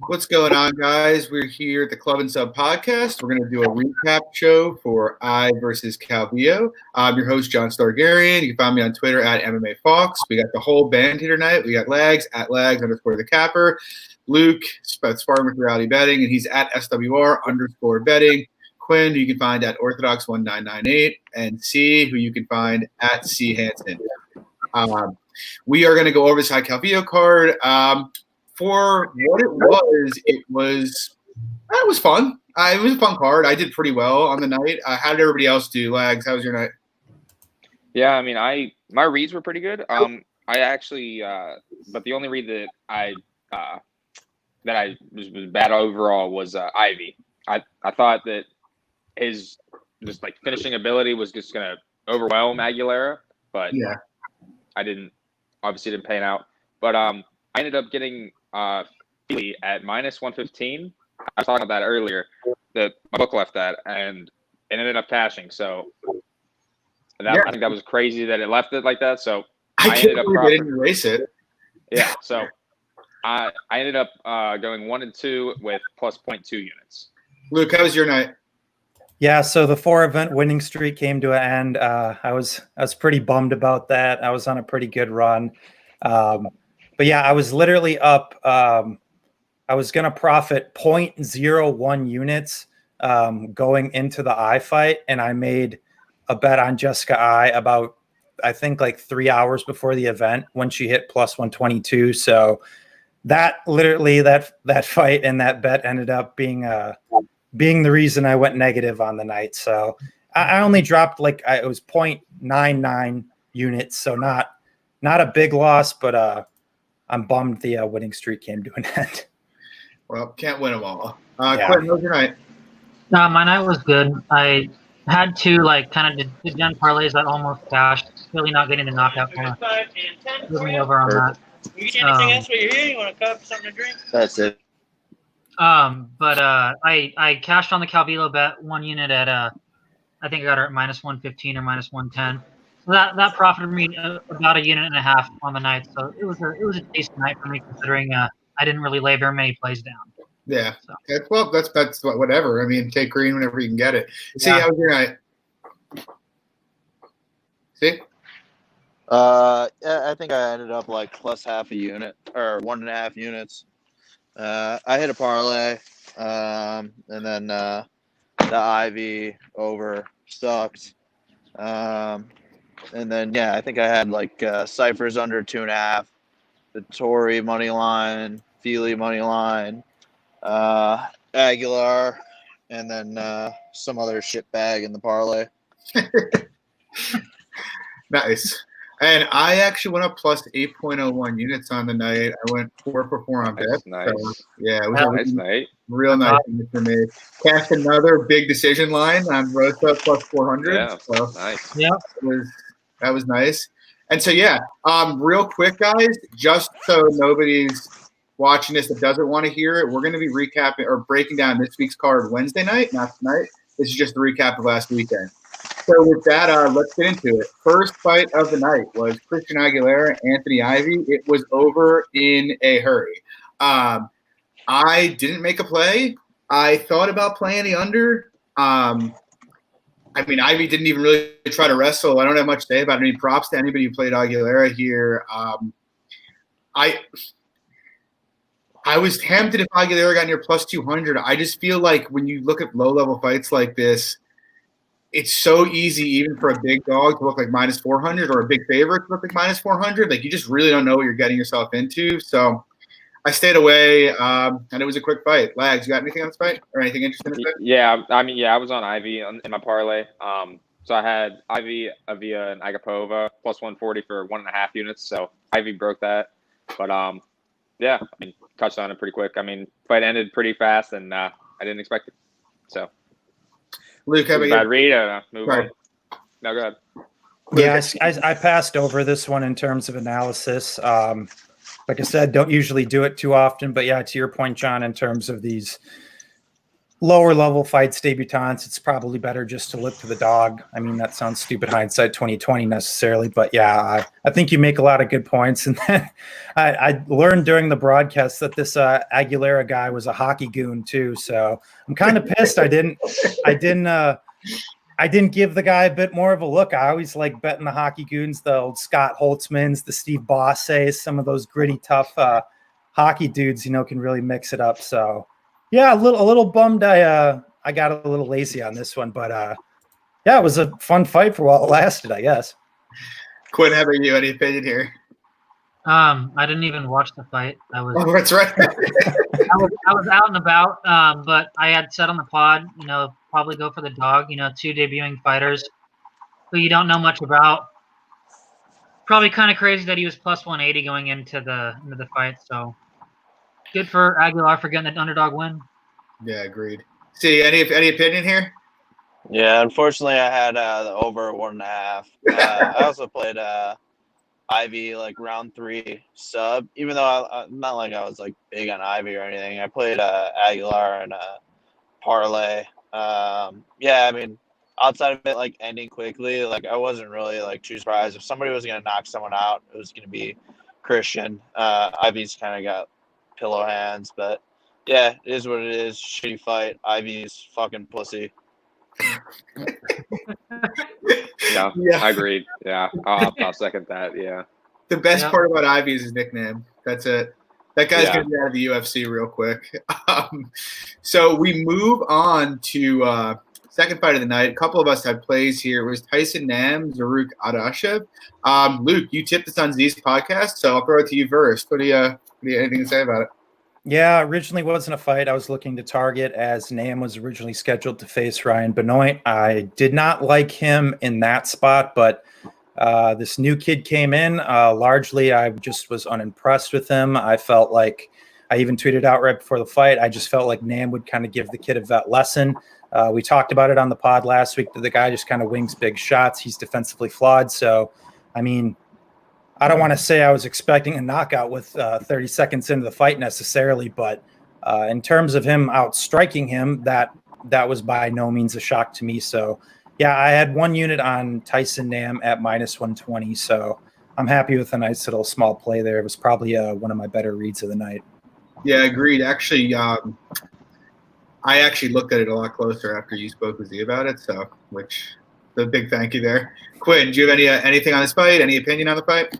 What's going on, guys? We're here at the Club and Sub podcast. We're going to do a recap show for I versus Calvillo. I'm your host, John Stargarian. You can find me on Twitter at MMA Fox. We got the whole band here tonight. We got Lags at Lags_the Capper. Luke, sparring with reality betting, and he's at SWR_betting. Quinn, who you can find at Orthodox1998, and C, who you can find at C Hansen. We are going to go over this high Calvillo card. For what it was fun. It was a fun card. I did pretty well on the night. How did everybody else do? Lags, how was your night? Yeah, I mean, my reads were pretty good. I actually, but the only read that I was bad overall was Ivy. I thought that his just like finishing ability was just gonna overwhelm Aguilera, but yeah, obviously didn't pan out. But I ended up getting Feely at -115. I was talking about that earlier. That my book left that, and it ended up cashing. So I think that was crazy that it left it like that. So I ended up they didn't erase it. Yeah. So I ended up going 1 and 2 with plus 0.2 units. Luke, how was your night? Yeah, so the 4-event winning streak came to an end. I was pretty bummed about that. I was on a pretty good run. But yeah, I was literally up. I was going to profit 0.01 units going into the I fight. And I made a bet on Jessica I about, I think, like 3 hours before the event when she hit plus 122. So that literally that fight and that bet ended up being the reason I went negative on the night. So I only dropped it was 0.99 units. So not a big loss, but I'm bummed the winning streak came to an end. Well, can't win them all. Quinn, how was your night? My night was good. I had two kind of gen parlays that almost cashed. Really not getting the knockout kind of put me over on that. You get anything else while you're here? You want a cup, something to drink? That's it. But I cashed on the Calvillo bet 1 unit at I think I got her at -115 or -110. So that profited me about 1.5 units on the night. So it was a decent night for me considering I didn't really lay very many plays down. Yeah. So. That's whatever. I mean, take green whenever you can get it. See, yeah. How was your night? See? I think I ended up plus half a unit or 1.5 units. I hit a parlay, and then the Ivy over sucked. And then I think I had ciphers under 2.5, the Tory money line, Feely money line, Aguilar, and then some other shit bag in the parlay. Nice. And I actually went up plus 8.01 units on the night. I went 4 for 4 on bet. Nice. So, yeah, it was a nice night. Real nice unit for me. Cashed another big decision line on Rosa plus 400. Yeah, so nice. Yeah, that was nice. And so real quick, guys, just so nobody's watching this that doesn't want to hear it, we're going to be recapping or breaking down this week's card Wednesday night, not tonight. This is just the recap of last weekend. So with that, let's get into it. First fight of the night was Christian Aguilera, Anthony Ivy. It was over in a hurry. I didn't make a play. I thought about playing the under. Ivy didn't even really try to wrestle. I don't have much to say about it. Any props to anybody who played Aguilera here. I was tempted if Aguilera got near plus 200. I just feel like when you look at low-level fights like this, it's so easy even for a big dog to look like -400 or a big favorite to look like -400. Like, you just really don't know what you're getting yourself into. So I stayed away, and it was a quick fight. Lags, you got anything on this fight or anything interesting in this fight? Yeah, I was on Ivy in my parlay. So I had Ivy, Avia, and Agapova plus 140 for 1.5 units. So Ivy broke that. But, touched on it pretty quick. Fight ended pretty fast, and I didn't expect it. So. Luke, how about you? Bad read. Move on. No, go ahead. Yeah, I passed over this one in terms of analysis. Like I said, don't usually do it too often. But yeah, to your point, John, in terms of these lower level fights, debutantes, it's probably better just to look to the dog. I mean, that sounds stupid hindsight 2020 necessarily, but yeah, I think you make a lot of good points. And then I learned during the broadcast that this Aguilera guy was a hockey goon too. So I'm kind of pissed I didn't give the guy a bit more of a look. I always like betting the hockey goons, the old Scott Holtzmans, the Steve Bosses, some of those gritty, tough hockey dudes, can really mix it up. So yeah, a little bummed I got a little lazy on this one, but yeah, it was a fun fight for while it lasted, I guess. Quinn, how about you? Any opinion here? I didn't even watch the fight. Oh, that's right. I was out and about, but I had said on the pod, probably go for the dog. Two debuting fighters who you don't know much about. Probably kind of crazy that he was plus 180 going into the fight. So good for Aguilar for getting the underdog win. Yeah, agreed. See, any opinion here? Yeah, unfortunately, I had the over 1.5. I also played Ivy like round 3 sub, even though I'm not like I was like big on Ivy or anything. I played Aguilar and parlay. Yeah, I mean, outside of it like ending quickly, like I wasn't really like too surprised. If somebody was gonna knock someone out, it was gonna be Christian. Ivy's kind of got pillow hands, but yeah, it is what it is. Shitty fight. Ivy's fucking pussy. Yeah, I agreed. Yeah, I'll second that. Yeah. The best part about Ivy is his nickname. That's it. That guy's going to be out of the UFC real quick. So we move on to second fight of the night. A couple of us had plays here. It was Tyson Nam, Zaruk Adashev. Luke, you tipped this on Z's podcast, so I'll throw it to you first. What do you anything to say about it? Yeah, originally wasn't a fight I was looking to target, as Nam was originally scheduled to face Ryan Benoit. I did not like him in that spot, but this new kid came in. Largely, I just was unimpressed with him. I felt like, I even tweeted out right before the fight, I just felt like Nam would kind of give the kid a vet lesson. We talked about it on the pod last week that the guy just kind of wings big shots. He's defensively flawed. So, I mean, I don't want to say I was expecting a knockout with 30 seconds into the fight necessarily, but in terms of him outstriking him, that was by no means a shock to me. So, yeah, I had one unit on Tyson Nam at minus 120, so I'm happy with a nice little small play there. It was probably one of my better reads of the night. Yeah, agreed. Actually, I actually looked at it a lot closer after you spoke with Z about it, so the big thank you there. Quinn, do you have anything on this fight? Any opinion on the fight?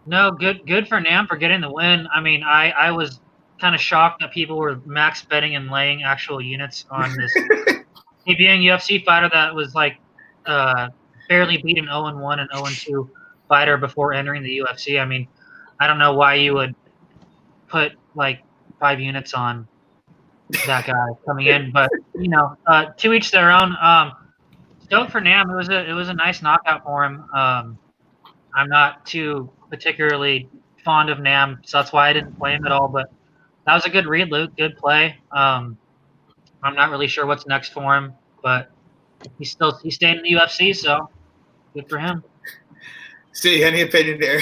No, good for Nam for getting the win. I mean, I was kind of shocked that people were max betting and laying actual units on this debuting UFC fighter that was like barely beat an 0-1 and 0-2 fighter before entering the UFC. I mean, I don't know why you would put like 5 units on that guy coming in, but to each their own. Stoked for Nam. It was a nice knockout for him. I'm not too particularly fond of Nam, so that's why I didn't play him at all. But that was a good read, Luke. Good play. I'm not really sure what's next for him, but he's staying in the UFC, so good for him. See, any opinion there?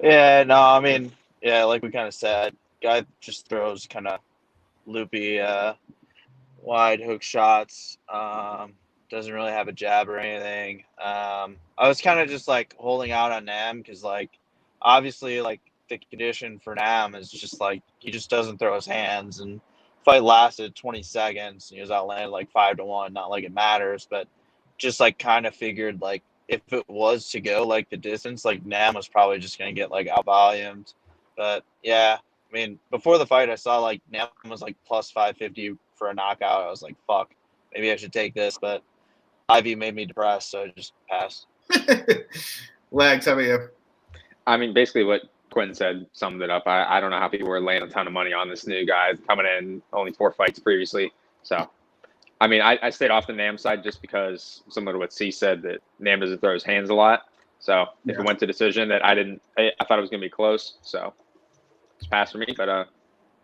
Yeah, no, I mean, yeah, like we kind of said, guy just throws kind of loopy, wide hook shots. Doesn't really have a jab or anything. I was kind of just like holding out on Nam because, like, obviously, like the condition for Nam is just like he just doesn't throw his hands. And fight lasted 20 seconds. And he was outlanded like 5-1. Not like it matters, but just like kind of figured like if it was to go like the distance, like Nam was probably just gonna get like out volumed. But yeah, I mean, before the fight, I saw like Nam was like plus 550 for a knockout. I was like, fuck, maybe I should take this, but Ivy made me depressed, so I just passed. Lags, how about you? I mean, basically what Quinn said summed it up. I don't know how people were laying a ton of money on this new guy coming in, only 4 fights previously. So, I mean, I stayed off the Nam side just because, similar to what C said, that Nam doesn't throw his hands a lot. So if it went to decision, that I thought it was going to be close. So it's pass for me, but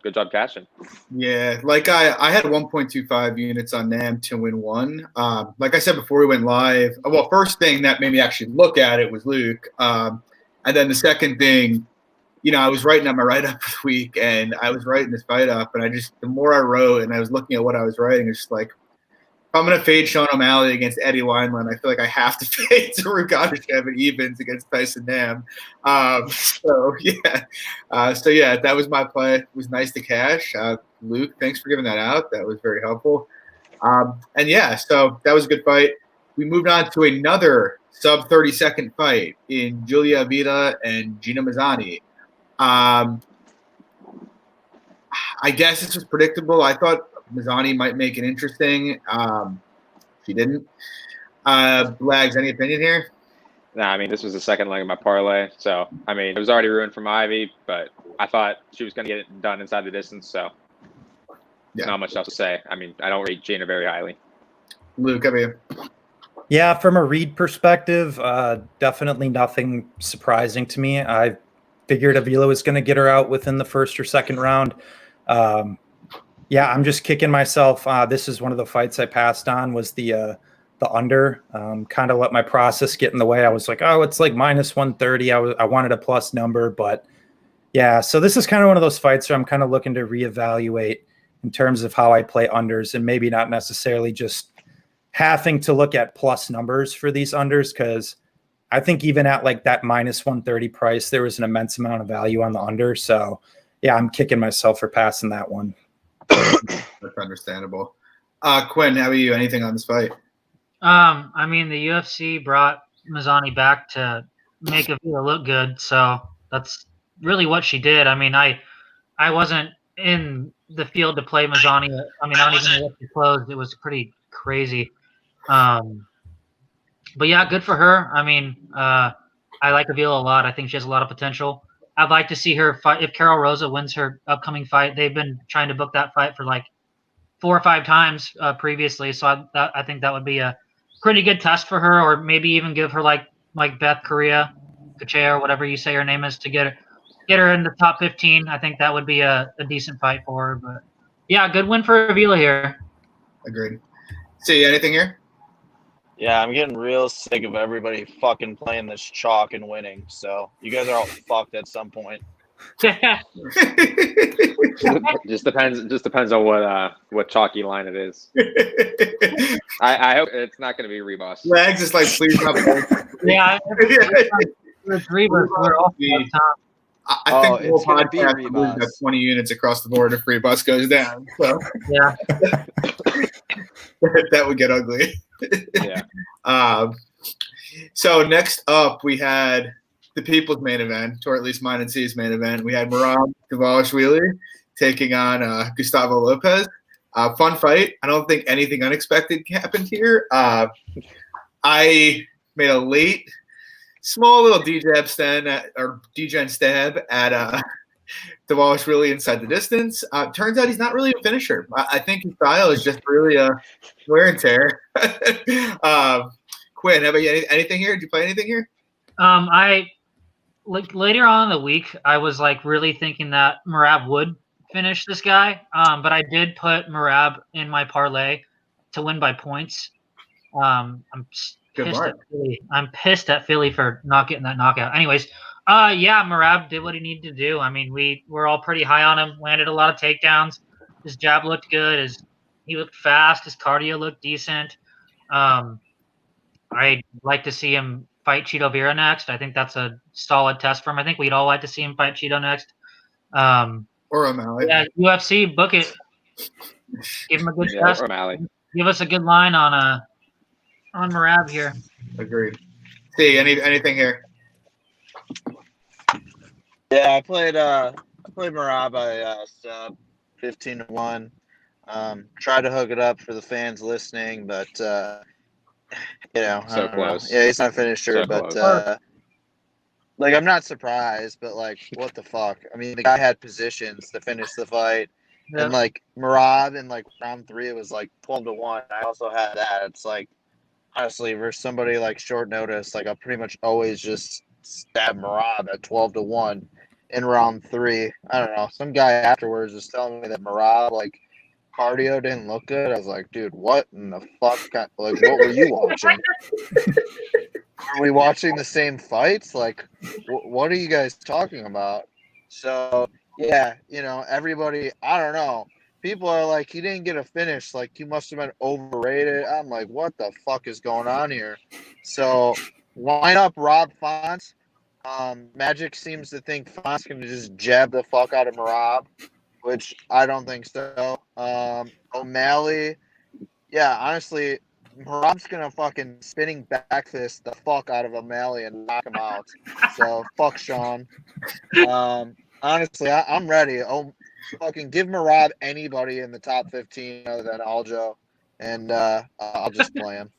good job cashing. Yeah, like I had 1.25 units on Nam to win 1. Like I said before we went live, well, first thing that made me actually look at it was Luke. And then the second thing, I was writing on my write-up this week, and I was writing this fight-up, and the more I wrote and I was looking at what I was writing, it's just like, if I'm going to fade Sean O'Malley against Eddie Wineland, I feel like I have to fade Zaruk Adeshev and evens against Tyson Nam. So that was my play. It was nice to cash. Luke, thanks for giving that out. That was very helpful. So that was a good fight. We moved on to another sub 30-second fight in Julia Vida and Gina Mazzani. I guess this was predictable. I thought Mazzani might make it interesting. She didn't. Blags, any opinion here? Nah, I mean, this was the second leg of my parlay. So, I mean, it was already ruined from Ivy, but I thought she was going to get it done inside the distance. So, not much else to say. I mean, I don't rate Gina very highly. Luke, how about you? Yeah, from a read perspective, definitely nothing surprising to me. I figured Avila was going to get her out within the first or second round. I'm just kicking myself. This is one of the fights I passed on, was the under. Kind of let my process get in the way. I was like, oh, it's like minus 130. I wanted a plus number, but yeah. So this is kind of one of those fights where I'm kind of looking to reevaluate in terms of how I play unders, and maybe not necessarily just having to look at plus numbers for these unders, because I think even at like that minus 130 price, there was an immense amount of value on the under. So yeah, I'm kicking myself for passing that one. That's understandable. Quinn, how about you? Anything on this fight? I mean, the UFC brought Mazzani back to make Avila look good, so that's really what she did. I mean, I wasn't in the field to play Mazzani. I mean, I don't even know what she closed. It was pretty crazy. But yeah, good for her. I mean, I like Avila a lot. I think she has a lot of potential. I'd like to see her fight. If Carol Rosa wins her upcoming fight, they've been trying to book that fight for like 4 or 5 times previously. So I think that would be a pretty good test for her, or maybe even give her like Beth Correa, Kachea, or whatever you say her name is, to get her in the top 15. I think that would be a decent fight for her. But yeah, good win for Avila here. Agreed. See, anything here? Yeah, I'm getting real sick of everybody fucking playing this chalk and winning. So you guys are all fucked at some point. Just depends on what chalky line it is. I hope it's not going to be Rebus. Lags is like, please not. Yeah, it's Rebus. We're all I think the whole podcast will lose about 20 units across the board if Rebus goes down. So yeah, that would get ugly. Yeah. So next up, we had the people's main event, or at least mine and C's main event. We had Merab Dvalishvili taking on Gustavo Lopez. Fun fight. I don't think anything unexpected happened here. I made a late, small little DJ stab at Dvalishvili inside the distance. Turns out he's not really a finisher. I think his style is just really a wear and tear. Quinn, how about you? Anything here? Did you play anything here? I like later on in the week, I was like really thinking that Merab would finish this guy. But I did put Merab in my parlay to win by points. I'm pissed at Philly for not getting that knockout. Anyways, Merab did what he needed to do. I mean, we're all pretty high on him. Landed a lot of takedowns. His jab looked good. He looked fast. His cardio looked decent. I'd like to see him fight Cheeto Vera next. I think that's a solid test for him. I think we'd all like to see him fight Cheeto next. Or O'Malley. Yeah, UFC, book it. Give him a good test. Or O'Malley. Give us a good line on Merab here. Agreed. See, anything here? Yeah, I played Merab. I sub 15-1. Tried to hook it up for the fans listening, but so close. Yeah, he's not finished her, So but close. I'm not surprised, but what the fuck? I mean, the guy had positions to finish the fight, Yeah. and Merab in round 3, it was 12-1. I also had that. It's honestly, for somebody short notice, I'll pretty much always just stab Merab at 12-1 in round 3. I don't know. Some guy afterwards was telling me that Merab cardio didn't look good. I was like, dude, what in the fuck? What were you watching? Are we watching the same fights? What are you guys talking about? So yeah, everybody. I don't know. People are like, he didn't get a finish. Like, he must have been overrated. I'm like, what the fuck is going on here? So line up Rob Fonts. Magic seems to think Font's going to just jab the fuck out of Marab, which I don't think so. O'Malley, yeah, honestly, Marab's going to fucking spinning back fist the fuck out of O'Malley and knock him out. So fuck Sean. Honestly, I'm ready. Oh, fucking give Marab anybody in the top 15 other than Aljo, and I'll just play him.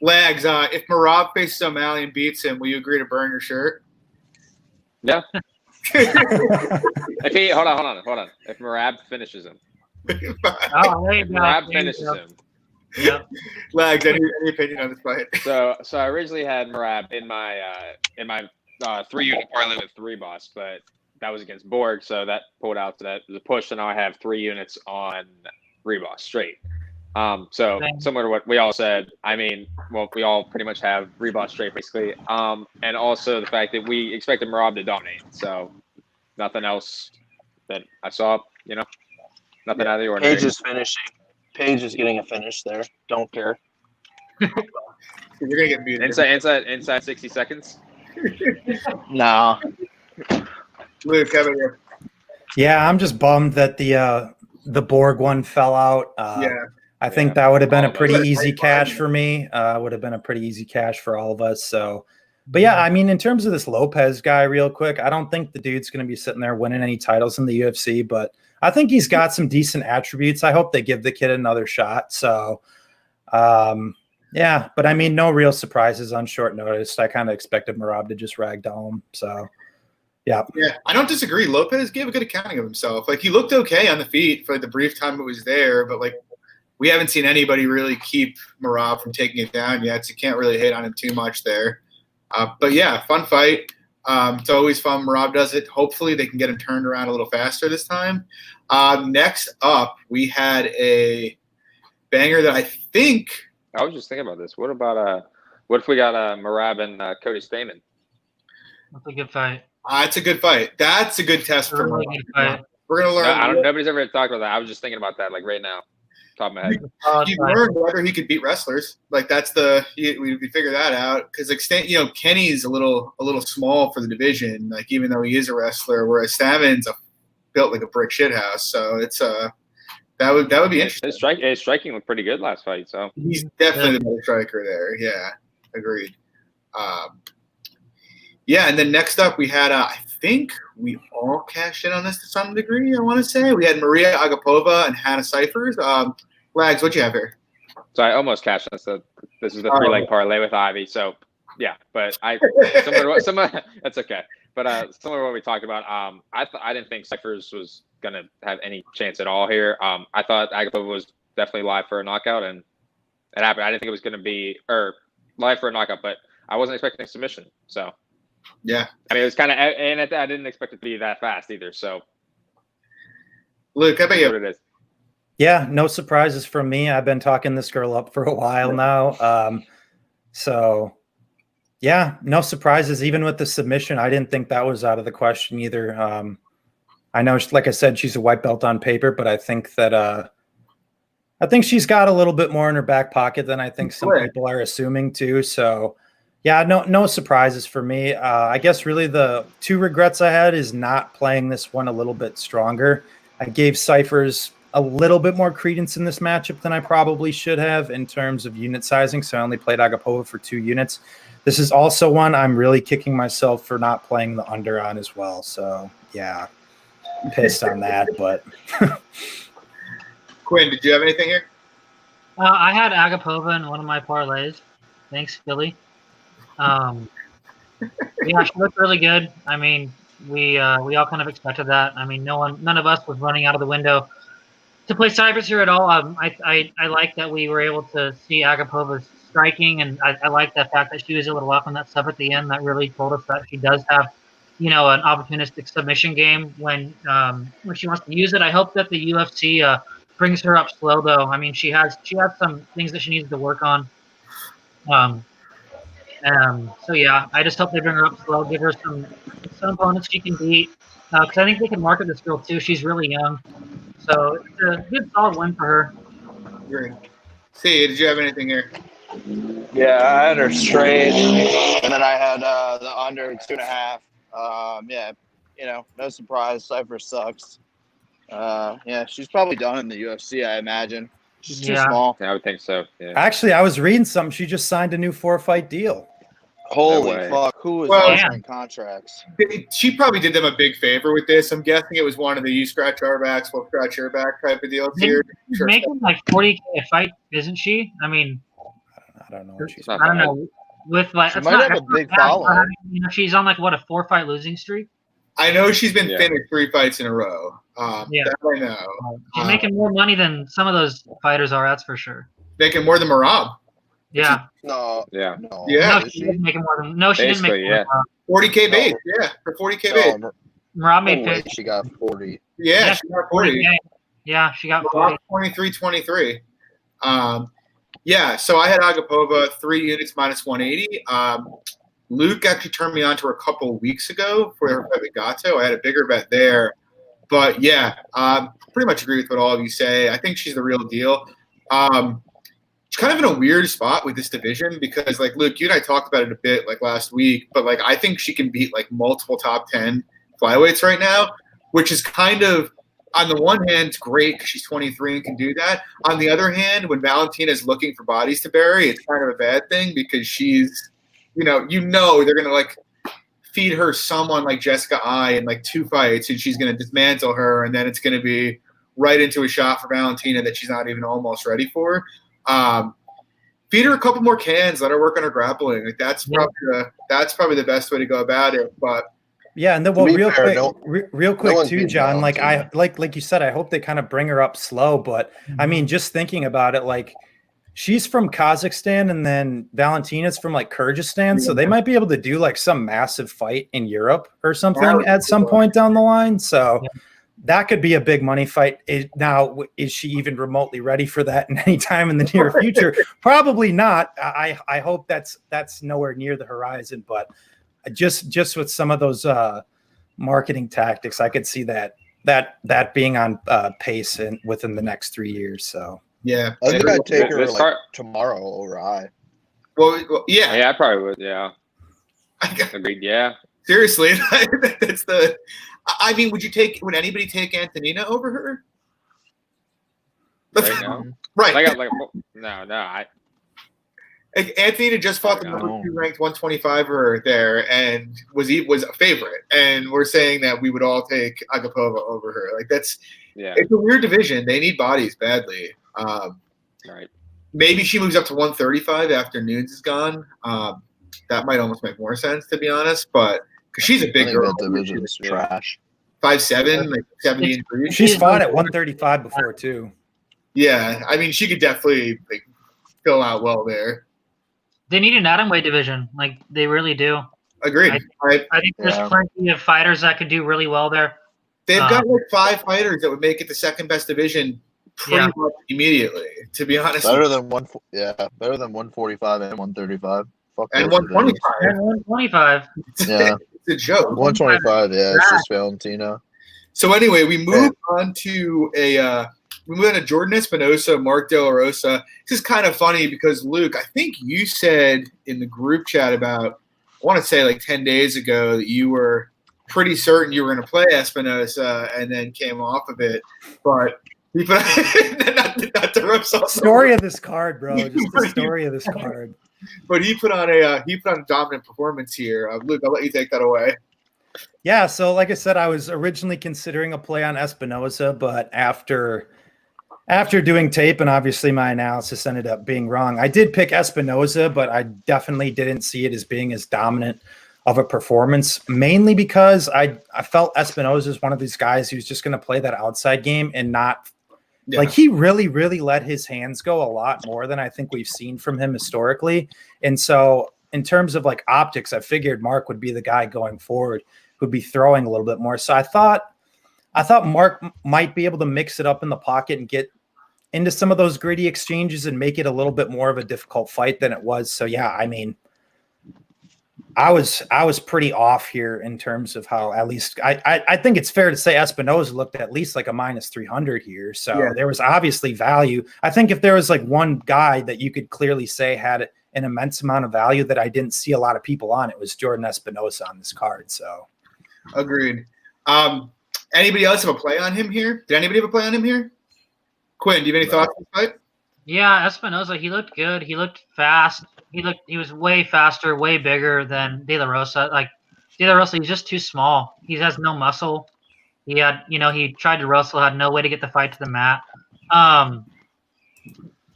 Lags, if Marab faces O'Malley and beats him, will you agree to burn your shirt? Yeah. If he hold on. If Marab finishes him. Marab finishes him. Yep. Lags, any opinion on this fight? So I originally had Marab in my 3-unit parlay with 3 boss, but that was against Borg, so that pulled out. So that was a push, and now I have 3 units on Reboss straight. So similar to what we all said, I mean, well, we all pretty much have Reboss straight basically. And also the fact that we expected Marab to dominate. So nothing else that I saw, nothing out of the ordinary. Page is finishing. Page is getting a finish there. Don't care. You're gonna get muted. Inside 60 seconds. No. Luke, how about you? Yeah, I'm just bummed that the Borg one fell out. I think that would have been a pretty easy cash for me. Would have been a pretty easy cash for all of us. So, but yeah, I mean, in terms of this Lopez guy, real quick, I don't think the dude's going to be sitting there winning any titles in the UFC, but I think he's got some decent attributes. I hope they give the kid another shot. So, yeah, but I mean, no real surprises on short notice. I kind of expected Marab to just ragdoll him. So, yeah. Yeah, I don't disagree. Lopez gave a good accounting of himself. Like, he looked okay on the feet for the brief time it was there, but like, we haven't seen anybody really keep Marab from taking it down yet, so you can't really hate on him too much there. But yeah, fun fight. It's always fun. Marab does it. Hopefully they can get him turned around a little faster this time. Next up, we had a banger that I think – I was just thinking about this. What about what if we got Marab and Cody Stamen? That's a good fight. It's a good fight. That's a good test for Really good fight. We're going to learn. Nobody's ever talked about that. I was just thinking about that like right now. Top of my head. You learned whether he could beat wrestlers. Like, that's we figure that out because Kenny's a little small for the division. Like, even though he is a wrestler, whereas Stavin's built like a brick shithouse. So it's that would be interesting. His striking looked pretty good last fight. So he's definitely the better striker there. Yeah, agreed. Yeah, and then next up we had I think we all cashed in on this to some degree. I want to say we had Maria Agapova and Hannah Cyphers. Lags, what you have here? So I almost cashed this. So this is the 3-leg parlay with Ivy. So yeah, but that's okay. But similar to what we talked about, I didn't think Cyphers was gonna have any chance at all here. I thought Agapova was definitely live for a knockout, and it happened. I didn't think it was gonna be live for a knockout, but I wasn't expecting a submission. So. Yeah, I mean, it was kind of, and I didn't expect it to be that fast either. So, Luke, how about you? What it is? Yeah, no surprises from me. I've been talking this girl up for a while now. So, yeah, no surprises. Even with the submission, I didn't think that was out of the question either. I know, like I said, she's a white belt on paper, but I think that she's got a little bit more in her back pocket than I think some people are assuming too. So. Yeah, no surprises for me. I guess really the 2 regrets I had is not playing this one a little bit stronger. I gave Cyphers a little bit more credence in this matchup than I probably should have in terms of unit sizing, so I only played Agapova for 2 units. This is also one I'm really kicking myself for not playing the under on as well. So, yeah, pissed on that. But Quinn, did you have anything here? I had Agapova in one of my parlays. Thanks, Philly. Yeah, she looked really good. I mean, we all kind of expected that. I mean, none of us was running out of the window to play Cyphers here at all. I like that we were able to see Agapova's striking, and I like the fact that she was able to lock on that sub at the end. That really told us that she does have, an opportunistic submission game when she wants to use it. I hope that the UFC brings her up slow, though. I mean, she has some things that she needs to work on. So yeah, I just hope they bring her up slow, give her some opponents she can beat. because I think they can market this girl too. She's really young, so it's a good solid win for her. Great. See, did you have anything here? Yeah, I had her straight, and then I had the under 2.5. Yeah, no surprise. Cypher sucks. Yeah, she's probably done in the UFC, I imagine. She's too small. Yeah, I would think so. Yeah. Actually, I was reading something. She just signed a new 4-fight deal. Holy way. fuck! Who is Well, offering contracts? She probably did them a big favor with this. I'm guessing it was one of the you scratch our backs, we'll scratch your back type of deals here. She's making like 40K a fight, isn't she? I mean, I don't know what she's. Not I don't bad. know. With like, She it's might not, have a it's not big bad. following. She's on like what, a 4-fight losing streak. I know she's been Yeah. finished 3 fights in a row. Yeah. That I know. She's making more money than some of those fighters are. That's for sure. Making more than Marab. Yeah. No, Yeah. no. Yeah. No, she didn't make more than. No, she didn't make Basically, more. yeah. 40K base. Yeah, for 40K base. No, Marab made wait, 50. she got 40. Yeah, she got 40. Yeah, she got 40. 23-23. Yeah, so I had Agapova 3 units -180. Luke actually turned me on to her a couple weeks ago for her bet with Gato. I had a bigger bet there. But yeah, pretty much agree with what all of you say. I think she's the real deal. She's kind of in a weird spot with this division because, like, Luke, you and I talked about it a bit, like, last week. But, like, I think she can beat, like, multiple top 10 flyweights right now, which is kind of, on the one hand, it's great because she's 23 and can do that. On the other hand, when Valentina's looking for bodies to bury, it's kind of a bad thing because she's, they're going to, like, feed her someone like Jessica I in, like, 2 fights, and she's going to dismantle her, and then it's going to be right into a shot for Valentina that she's not even almost ready for. Feed her a couple more cans, let her work on her grappling. Like, that's probably the best way to go about it. But yeah, and then real quick too, John. Like like you said, I hope they kind of bring her up slow. But I mean, just thinking about it, like, she's from Kazakhstan, and then Valentina's from like Kyrgyzstan, so they might be able to do like some massive fight in Europe or something at some point down the line. So that could be a big money fight. Now, is she even remotely ready for that in any time in the near future? Probably not. I hope that's nowhere near the horizon. But just with some of those marketing tactics, I could see that being on pace within the next 3 years. So yeah, I think I'd take her like tomorrow over I. Well, yeah. Yeah, I probably would. Yeah. Agreed. Yeah. Seriously, that's the. I mean, would anybody take Antonina over her? Right now. Right. I got like no. Antonina just fought the number 2 ranked 125er there and was a favorite, and we're saying that we would all take Agapova over her. Like, it's a weird division. They need bodies badly. Right. Maybe she moves up to 135 after Nunes is gone. That might almost make more sense, to be honest. But because she's a big girl, that division's trash. 5'7", like 73. She's fought at 135 before too. Yeah, I mean, she could definitely fill out well there. They need an atomweight division, like they really do. Agreed. I think there's plenty of fighters that could do really well there. They've got like 5 fighters that would make it the second best division pretty much immediately. To be honest, better than 145 and 135. Fuck and 125. And 125. Yeah, it's a joke. 125. Yeah, it's just Valentina. So anyway, we move on to Jordan Espinosa, Mark De La Rosa. This is kind of funny because, Luke, I think you said in the group chat about, I want to say like 10 days ago, that you were pretty certain you were going to play Espinosa and then came off of it. But he put not to rub salt. Story of this card, bro. Just the story of this card. But he put on a dominant performance here. Luke, I'll let you take that away. Yeah, so like I said, I was originally considering a play on Espinosa, but after doing tape and obviously my analysis ended up being wrong, I did pick Espinosa, but I definitely didn't see it as being as dominant of a performance, mainly because I felt Espinosa is one of these guys who's just going to play that outside game and not like he really, really let his hands go a lot more than I think we've seen from him historically. And so in terms of like optics, I figured Mark would be the guy going forward who'd be throwing a little bit more. So I thought Mark might be able to mix it up in the pocket and get into some of those gritty exchanges and make it a little bit more of a difficult fight than it was. So yeah, I mean, I was pretty off here in terms of how, at least I think it's fair to say Espinoza looked at least like a minus 300 here. So there was obviously value. I think if there was like one guy that you could clearly say had an immense amount of value that I didn't see a lot of people on, it was Jordan Espinoza on this card. So agreed. Anybody else have a play on him here? Did anybody have a play on him here? Quinn, do you have any thoughts on this fight? Yeah, Espinoza, he looked good. He looked fast. He was way faster, way bigger than De La Rosa. Like De La Rosa, he's just too small. He has no muscle. He had, he tried to wrestle, had no way to get the fight to the mat.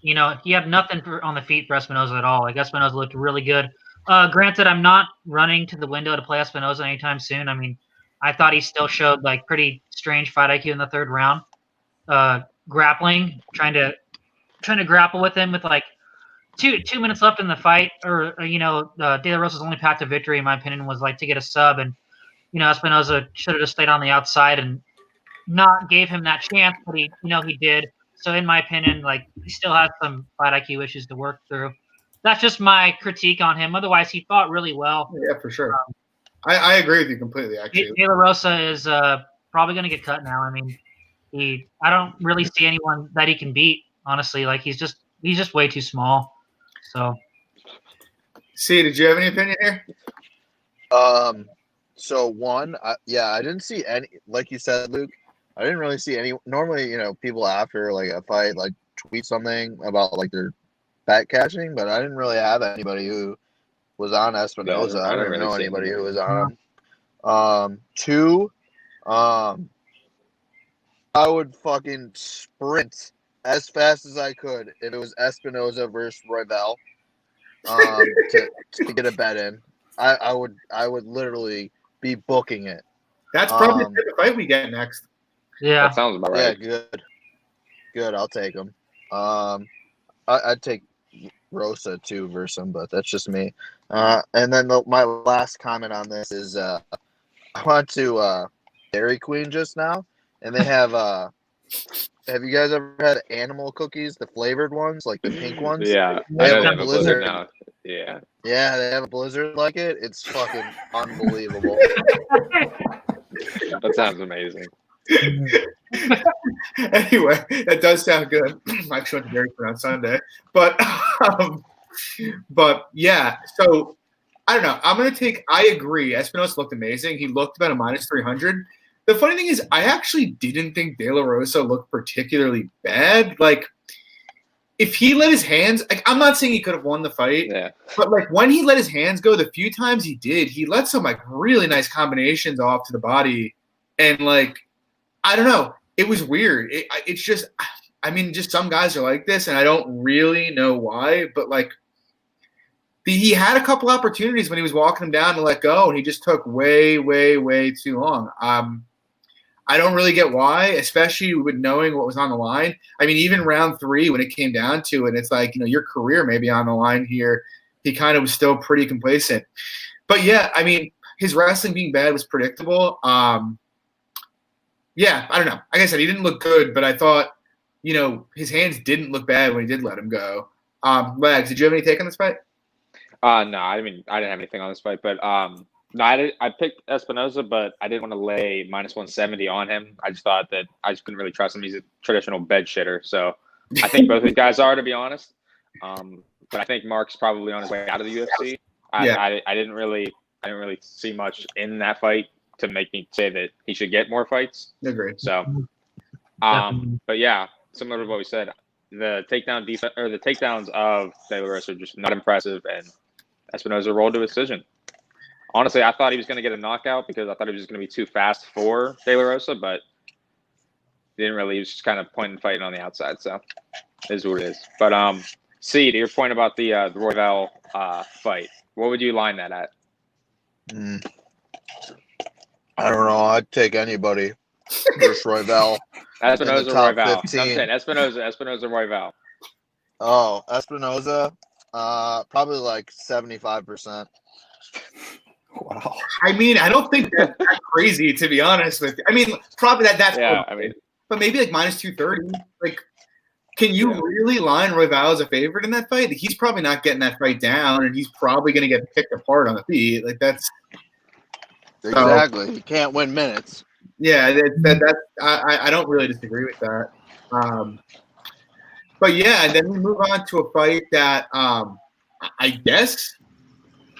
He had nothing on the feet for Espinoza at all. Like Espinoza looked really good. Granted, I'm not running to the window to play Espinoza anytime soon. I mean, I thought he still showed like pretty strange fight IQ in the third round. Grappling, trying to grapple with him with like 2 minutes left in the fight, or De La Rosa's only path to victory, in my opinion, was like to get a sub, and Espinoza should have just stayed on the outside and not gave him that chance, but he did. So in my opinion, like he still has some fight IQ issues to work through. That's just my critique on him. Otherwise, he fought really well. Yeah, for sure. I agree with you completely. Actually, De La Rosa is probably going to get cut now. I mean, I don't really see anyone that he can beat. Honestly, like he's just way too small. So, C, did you have any opinion here? So one, I didn't see any, like you said, Luke. I didn't really see any. Normally, people after like a fight like tweet something about like their bet catching, but I didn't really have anybody who was on Espinoza. No, I don't really know see anybody him. who was on him. Two, I would fucking sprint as fast as I could if it was Espinoza versus Royval to get a bet in. I would literally be booking it. That's probably the type of fight we get next. yeah, That sounds about right. Yeah, good. I'll take him. I'd take Rosa too versus him, but that's just me. And then my last comment on this is I went to Dairy Queen just now, and they have you guys ever had animal cookies, the flavored ones, like the pink ones? Yeah, They I know have they a have a blizzard blizzard. now. Yeah. Yeah, they have a blizzard like it. It's fucking unbelievable. That sounds amazing. Anyway, that does sound good. I actually went to Dairy Queen on Sunday, but yeah. So I don't know. I agree. Espinosa looked amazing. He looked about a minus 300. The funny thing is, I actually didn't think De La Rosa looked particularly bad. Like, if he let his hands, like, I'm not saying he could have won the fight, but like when he let his hands go, the few times he did, he let some like really nice combinations off to the body, and like, I don't know, it was weird. It's just, I mean, just some guys are like this, and I don't really know why, but like, he had a couple opportunities when he was walking him down to let go, and he just took way, way, way too long. I don't really get why, especially with knowing what was on the line. I mean, even round 3, when it came down to it, it's like, your career may be on the line here. He kind of was still pretty complacent. But yeah, I mean, his wrestling being bad was predictable. Yeah, I don't know. Like I said, he didn't look good, but I thought, his hands didn't look bad when he did let him go. Legs, did you have any take on this fight? No, I mean, I didn't have anything on this fight, but no, I picked Espinoza, but I didn't want to lay minus 170 on him. I just thought that I just couldn't really trust him. He's a traditional bed shitter, so I think both these guys are, to be honest. But I think Mark's probably on his way out of the UFC. I didn't really see much in that fight to make me say that he should get more fights. Agreed. So, but yeah, similar to what we said, the takedown defense or the takedowns of De La Rosa are just not impressive, and Espinoza rolled to a decision. Honestly, I thought he was going to get a knockout because I thought he was going to be too fast for De La Rosa, but he didn't really. He was just kind of pointing fighting on the outside, so it is what it is. But C, to your point about the Royval fight, what would you line that at? I don't know. I'd take anybody versus Royval. Espinoza, Royval. 15. I'm saying Espinoza, Royval. Oh, Espinoza, probably like 75%. wow. I mean, I don't think that's crazy, to be honest with you. I mean, probably that's yeah. I mean, but maybe like minus 230. Like, Can you really line Royval as a favorite in that fight? He's probably not getting that fight down, and he's probably going to get picked apart on the feet. Like that's exactly. You can't win minutes. Yeah, I don't really disagree with that. But yeah, and then we move on to a fight that I guess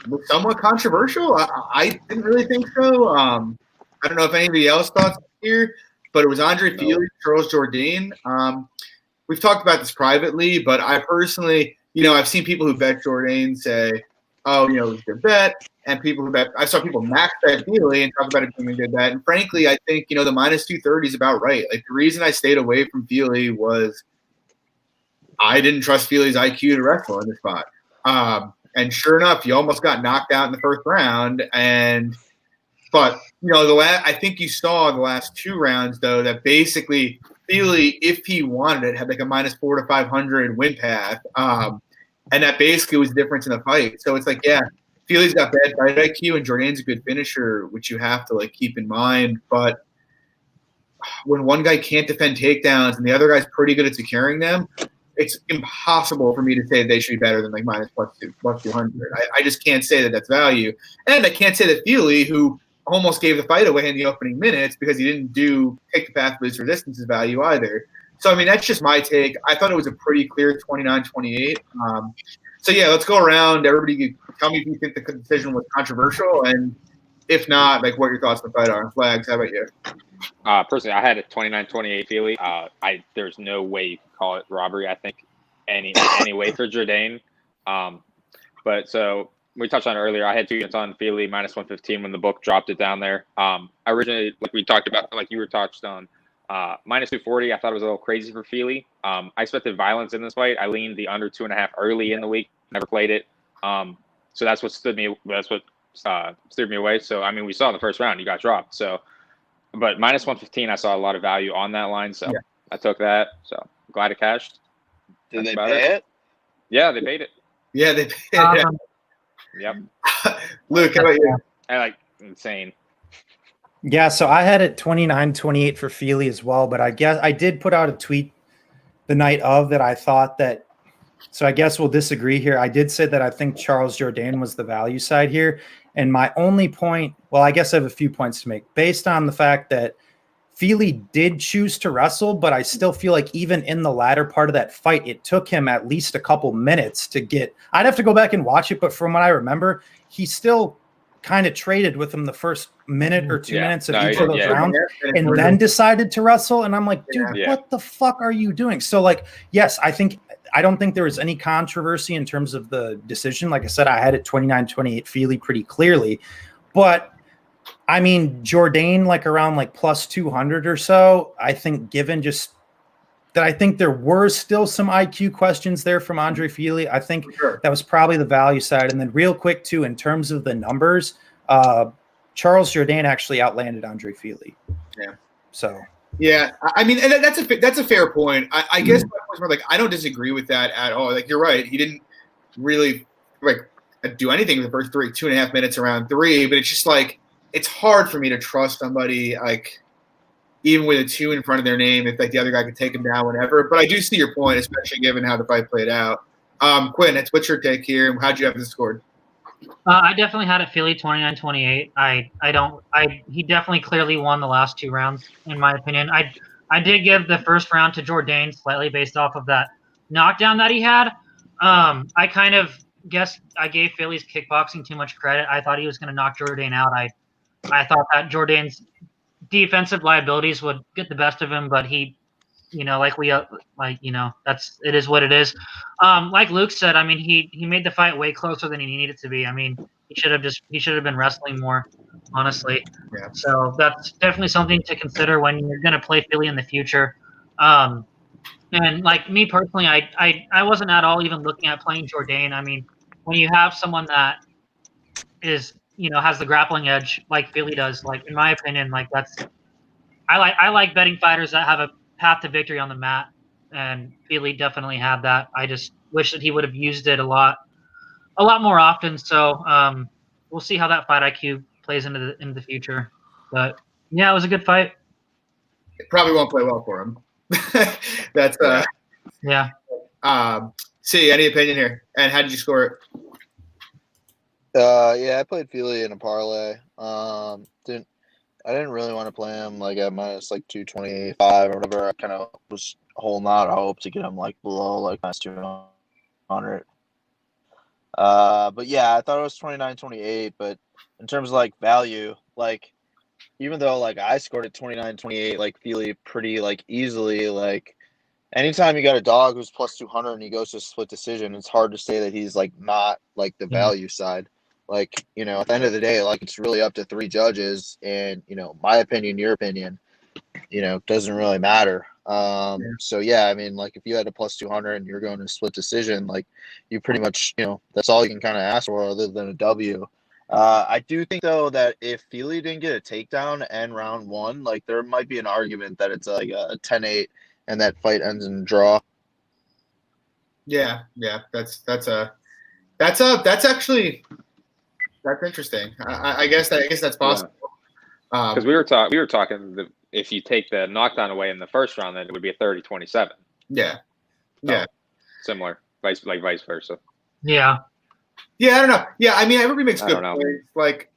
was somewhat controversial. I didn't really think so. I don't know if anybody else thought so here, but it was Andre Fili, Charles Jourdain. We've talked about this privately, but I personally, I've seen people who bet Jourdain say, oh, it was a good bet. And people who bet, I saw people max bet Fili and talk about it being a good bet. And frankly, I think, the minus 230 is about right. Like the reason I stayed away from Fili was I didn't trust Fili's IQ to wrestle in this spot. And sure enough, he almost got knocked out in the first round. But I think you saw the last two rounds though that basically Fili, if he wanted it, had like a minus 400 to 500 win path, and that basically was the difference in the fight. So it's like, yeah, Fili's got bad fight IQ, and Jourdain's a good finisher, which you have to like keep in mind. But when one guy can't defend takedowns and the other guy's pretty good at securing them, it's impossible for me to say they should be better than like minus plus 200. I just can't say that that's value, and I can't say that Fili, who almost gave the fight away in the opening minutes because he didn't take the path of least resistance value either. So, I mean, that's just my take. I thought it was a pretty clear 29-28. So, yeah, let's go around. Everybody tell me if you think the decision was controversial, and if not, like what your thoughts on the fight are. Flags, how about you? Personally, I had a 29-28 Fili. There's no way you can call it robbery, I think, any way for Jourdain. But so we touched on it earlier. I had 2 units on Fili minus 115 when the book dropped it down there. Originally, like we talked about, like you were touched on, minus 240. I thought it was a little crazy for Fili. I expected violence in this fight. I leaned the under 2.5 early in the week. Never played it. So that's what steered me away. So I mean, we saw in the first round he got dropped. So, but minus 115, I saw a lot of value on that line. So yeah. I took that. So glad it cashed. Did they pay it? Yeah, they paid it. Yeah, they paid it. Yep. Luke, how about you? Insane. Yeah, so I had it 29-28 for Fili as well, but I guess I did put out a tweet the night of that I thought that. So I guess we'll disagree here. I did say that I think Charles Jourdain was the value side here, and my only point. Well, I guess I have a few points to make based on the fact that Fili did choose to wrestle, but I still feel like even in the latter part of that fight, it took him at least a couple minutes to get. I'd have to go back and watch it, but from what I remember, he still kind of traded with him the first minute or 2 minutes of each of those rounds and then decided to wrestle. And I'm like, dude, what the fuck are you doing? So like, yes, I don't think there was any controversy in terms of the decision. Like I said, I had it 29-28 Fili pretty clearly, but I mean, Jourdain like around like plus 200 or so, I think given just that I think there were still some IQ questions there from Andre Fili. I think that was probably the value side. And then real quick too, in terms of the numbers, Charles Jourdain actually outlanded Andre Fili. Yeah. So. Yeah, I mean, and that's a fair point. I guess my point is more like I don't disagree with that at all. Like you're right, he didn't really like do anything in the first 2.5 minutes around 3, but it's just like it's hard for me to trust somebody like even with a 2 in front of their name if like the other guy could take him down whenever. But I do see your point, especially given how the fight played out. Quinn, what's your take here? How'd you have this scored? I definitely had it Fili 29-28. He definitely clearly won the last 2 rounds in my opinion. I did give the first round to Jourdain slightly based off of that knockdown that he had. I kind of guess I gave Fili's kickboxing too much credit. I thought he was going to knock Jourdain out. I thought that Jourdain's defensive liabilities would get the best of him, but he, it is what it is. Like Luke said, I mean, he made the fight way closer than he needed to be. I mean, he should have been wrestling more, honestly. Yeah. So that's definitely something to consider when you're going to play Fili in the future. And like me personally, I wasn't at all even looking at playing Jourdain. I mean, when you have someone that is, has the grappling edge like Fili does, like in my opinion, like I like betting fighters that have a path to victory on the mat, and Fili definitely had that. I just wish that he would have used it a lot more often. So we'll see how that fight IQ plays into the future. But yeah, it was a good fight. It probably won't play well for him. That's Yeah. C, any opinion here? And how did you score it? Yeah, I played Feely in a parlay. I didn't really want to play him like at minus like 225 or whatever. I kind of was holding out hope to get him like below like minus 200. But yeah, I thought it was 29-28. But in terms of like value, like even though like I scored at 29-28, like Feely pretty like easily, like anytime you got a dog who's plus 200 and he goes to a split decision, it's hard to say that he's like not like the value side. Like, you know, at the end of the day, like it's really up to 3 judges, and you know, my opinion, your opinion, you know, doesn't really matter. So yeah, I mean, like if you had a plus 200 and you're going to split decision, like you pretty much, you know, that's all you can kind of ask for other than a W. I do think though that if Feely didn't get a takedown and round 1, like there might be an argument that it's like a 10-8 and that fight ends in a draw. Yeah, that's interesting. I guess that's possible. Because we were talking that if you take the knockdown away in the first round, then it would be a 30-27. Yeah. Similar, vice versa. Yeah. Yeah, I don't know. Yeah, I mean, everybody makes good don't know. points. Like,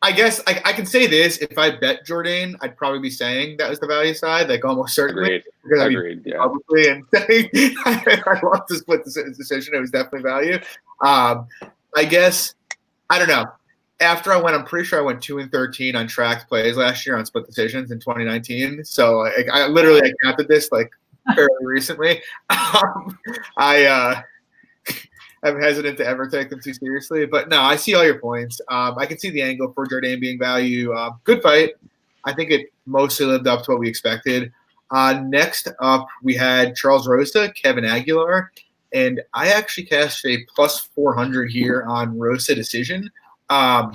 I guess I can say this: if I bet Jourdain, I'd probably be saying that was the value side, like almost certainly. Agreed. Yeah. Publicly and saying I lost the split decision. It was definitely value. I guess I don't know. After I'm pretty sure I went 2-13 on tracked plays last year on split decisions in 2019. So I literally counted this like fairly recently. I'm hesitant to ever take them too seriously, but no, I see all your points. I can see the angle for Jourdain being value. Good fight. I think it mostly lived up to what we expected. Next up, we had Charles Rosa, Kevin Aguilar, and I actually cashed a plus 400 here on Rosa decision. I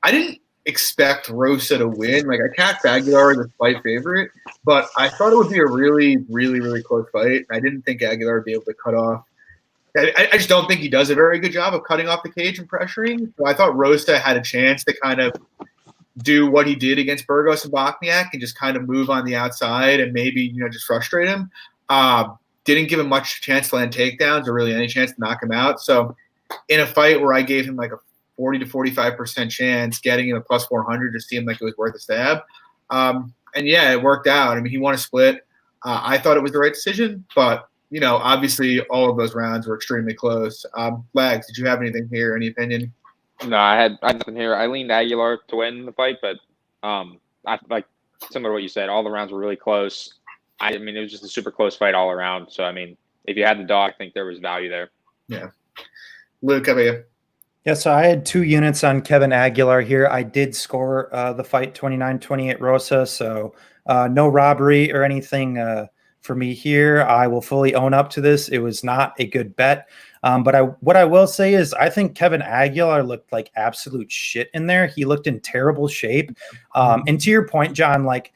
didn't expect Rosa to win. Like I cashed Aguilar as a fight favorite, but I thought it would be a really, really, really close fight. I didn't think Aguilar would be able to cut off. I just don't think he does a very good job of cutting off the cage and pressuring. So I thought Rosa had a chance to kind of do what he did against Burgos and Bochniak and just kind of move on the outside and maybe, you know, just frustrate him. Didn't give him much chance to land takedowns or really any chance to knock him out. So in a fight where I gave him like a 40 to 45% chance, getting him a plus 400 just seemed like it was worth a stab. And yeah, it worked out. I mean, he won a split. I thought it was the right decision, but you know, obviously all of those rounds were extremely close. Lags, did you have anything here? Any opinion? No, I had nothing here. I leaned Aguilar to win the fight, but I like similar to what you said. All the rounds were really close. I mean, it was just a super close fight all around. So I mean, if you had the dog, I think there was value there. Yeah. Luke, how about you? Yeah, so I had 2 units on Kevin Aguilar here. I did score the fight 29-28 Rosa, so no robbery or anything for me here. I will fully own up to this. It was not a good bet. But what I will say is I think Kevin Aguilar looked like absolute shit in there. He looked in terrible shape. And to your point, John, like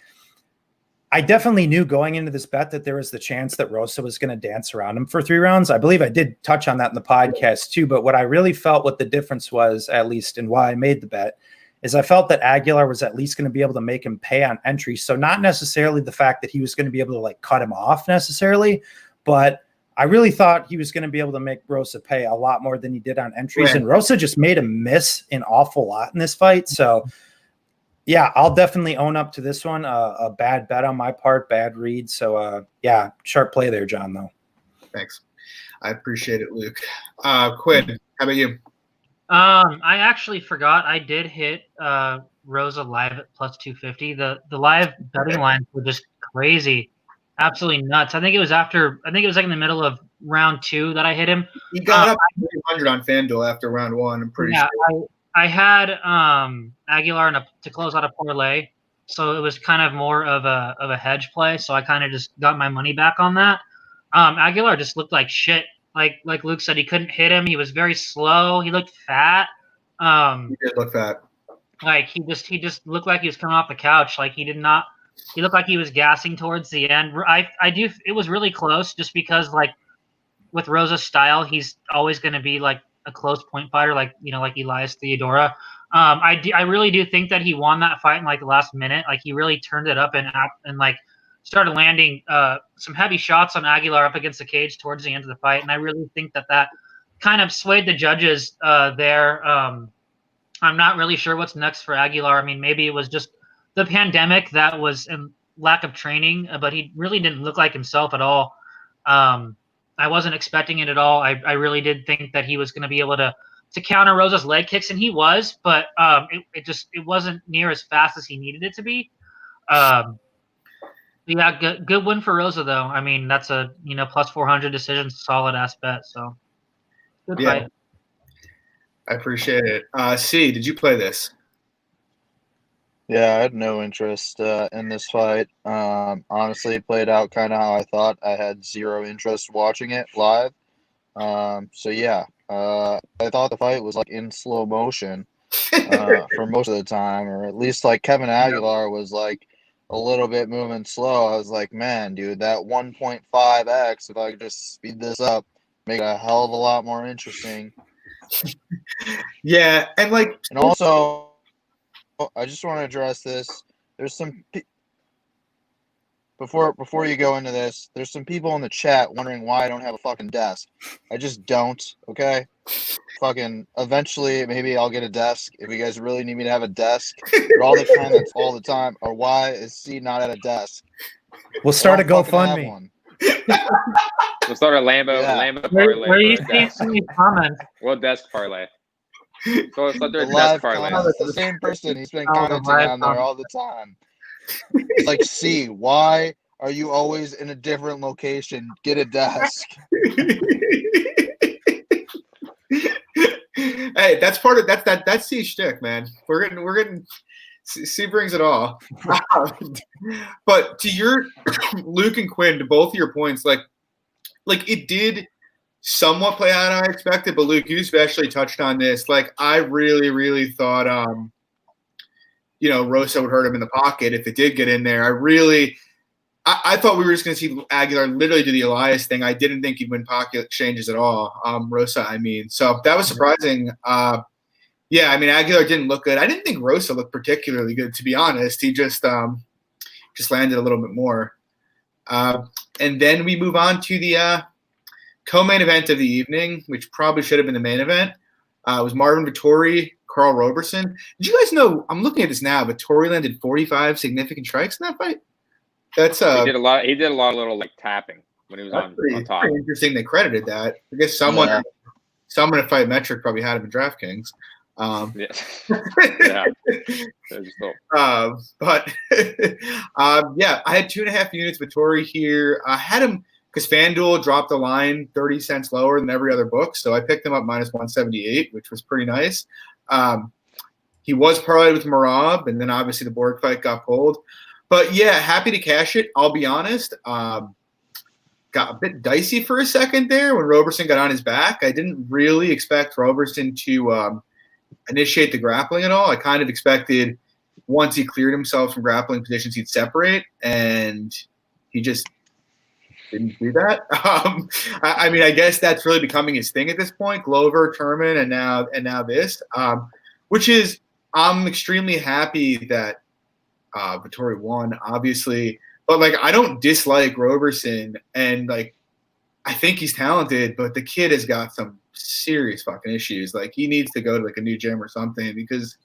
I definitely knew going into this bet that there was the chance that Rosa was going to dance around him for 3 rounds. I believe I did touch on that in the podcast too. But what I really felt what the difference was, at least in why I made the bet, is I felt that Aguilar was at least going to be able to make him pay on entry. So not necessarily the fact that he was going to be able to like cut him off necessarily, but I really thought he was going to be able to make Rosa pay a lot more than he did on entries. Right. And Rosa just made him miss an awful lot in this fight. So yeah, I'll definitely own up to this one. A bad bet on my part, bad read. So yeah, sharp play there, John, though. Thanks. I appreciate it, Luke. Quinn, how about you? I actually forgot I did hit Rosa live at plus 250. The live betting lines were just crazy, absolutely nuts. I think it was like in the middle of round 2 that I hit him. He got up to 300 on FanDuel after round 1. I'm pretty sure. I had Aguilar to close out a parlay, so it was kind of more of a hedge play. So I kind of just got my money back on that. Aguilar just looked like shit. Like Luke said, he couldn't hit him. He was very slow. He looked fat. He did look fat. Like he just looked like he was coming off the couch. Like he looked like he was gassing towards the end. It was really close just because like with Rosa's style, he's always going to be like a close point fighter, like Elias Theodora. I really do think that he won that fight in like the last minute. Like he really turned it up and like started landing some heavy shots on Aguilar up against the cage towards the end of the fight, and I really think that kind of swayed the judges there. I'm not really sure what's next for Aguilar. I mean, maybe it was just the pandemic that was in lack of training, but he really didn't look like himself at all. I wasn't expecting it at all. I really did think that he was going to be able to counter Rosa's leg kicks, and he was, but it wasn't near as fast as he needed it to be. Yeah, good win for Rosa though. I mean, that's a plus 400 decision, solid ass bet. So good fight. I appreciate it. C, did you play this? Yeah, I had no interest in this fight. Honestly, it played out kind of how I thought. I had zero interest watching it live. So yeah, I thought the fight was like in slow motion for most of the time, or at least like Kevin Aguilar was like a little bit moving slow. I was like, man, dude, that 1.5x, if I could just speed this up, make it a hell of a lot more interesting. Yeah, and also, I just want to address this. There's some before you go into this. There's some people in the chat wondering why I don't have a fucking desk. I just don't. Okay, fucking eventually maybe I'll get a desk if you guys really need me to have a desk. But all the comments all the time are why is C not at a desk? We'll start a GoFundMe. We'll start a Lambo parlay. Where are you seeing some of these comments? We'll desk parlay. So let's start The a live desk parlay. comments, the same person. He's been commenting on there all the time. It's like, C, why are you always in a different location? Get a desk. Hey, that's part of that's C's shtick, man. We're getting C brings it all. But to your Luke and Quinn, to both of your points, like it did somewhat play out how I expected, but Luke, you especially touched on this. Like, I really, really thought Rosa would hurt him in the pocket if it did get in there. I thought we were just going to see Aguilar literally do the Elias thing. I didn't think he'd win pocket exchanges at all. Rosa, I mean. So that was surprising. Yeah, I mean, Aguilar didn't look good. I didn't think Rosa looked particularly good, to be honest. He just landed a little bit more. And then we move on to the co-main event of the evening, which probably should have been the main event. It was Marvin Vettori, Carl Roberson. Did you guys know? I'm looking at this now. Vettori landed 45 significant strikes in that fight. That's he did a lot of little like tapping when he was on top. Pretty interesting. They credited that. I guess someone at Fight Metric probably had him in DraftKings. Yeah. But yeah, I had 2.5 units Vettori here. I had him because FanDuel dropped the line 30 cents lower than every other book, so I picked him up minus 178, which was pretty nice. He was parlayed with Merab, and then obviously the Borg fight got pulled. But yeah, happy to cash it. I'll be honest. Got a bit dicey for a second there when Roberson got on his back. I didn't really expect Roberson to initiate the grappling at all. I kind of expected once he cleared himself from grappling positions, he'd separate, and he just didn't do that. I mean, I guess that's really becoming his thing at this point. Glover, Turman, and now this, which is I'm extremely happy that Vettori won, obviously. But like, I don't dislike Roberson, and like, I think he's talented, but the kid has got some serious fucking issues. Like, he needs to go to like a new gym or something because,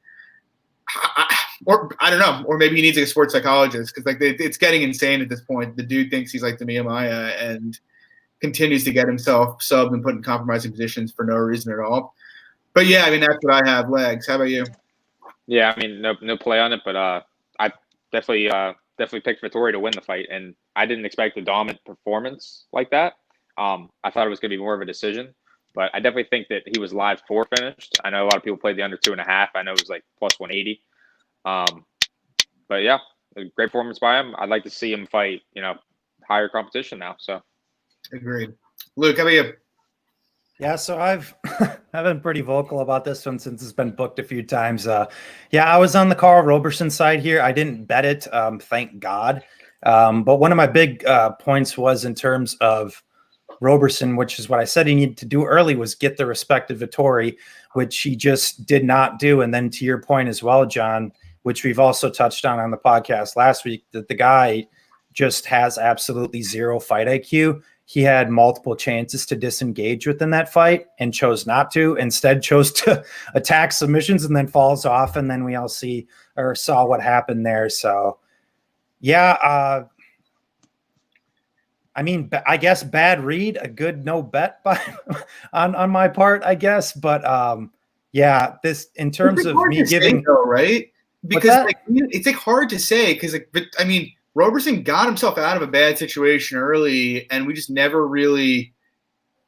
I don't know, or maybe he needs like a sports psychologist because like it's getting insane at this point. The dude thinks he's like the Miyamaya and continues to get himself subbed and put in compromising positions for no reason at all. But yeah, I mean, that's what I have. Legs. How about you? Yeah, I mean, no play on it, but I definitely picked Vettori to win the fight, and I didn't expect a dominant performance like that. I thought it was going to be more of a decision, but I definitely think that he was live 4 finished. I know a lot of people played the under 2.5. I know it was like plus 180. But yeah, a great performance by him. I'd like to see him fight, higher competition now. So, agreed. Luke, how about you? Yeah, so I've been pretty vocal about this one since it's been booked a few times. Yeah, I was on the Carl Roberson side here. I didn't bet it, thank God. But one of my big points was in terms of Roberson, which is what I said he needed to do early, was get the respect of Vettori, which he just did not do. And then to your point as well, John, which we've also touched on the podcast last week, that the guy just has absolutely zero fight IQ. He had multiple chances to disengage within that fight and chose not to. Instead, chose to attack submissions and then falls off. And then we all saw what happened there. So, yeah. I mean, I guess bad read, a good no bet on my part, I guess. But yeah, this in terms of me giving, though, right? Because like it's like hard to say because like, but I mean, Roberson got himself out of a bad situation early, and we just never really,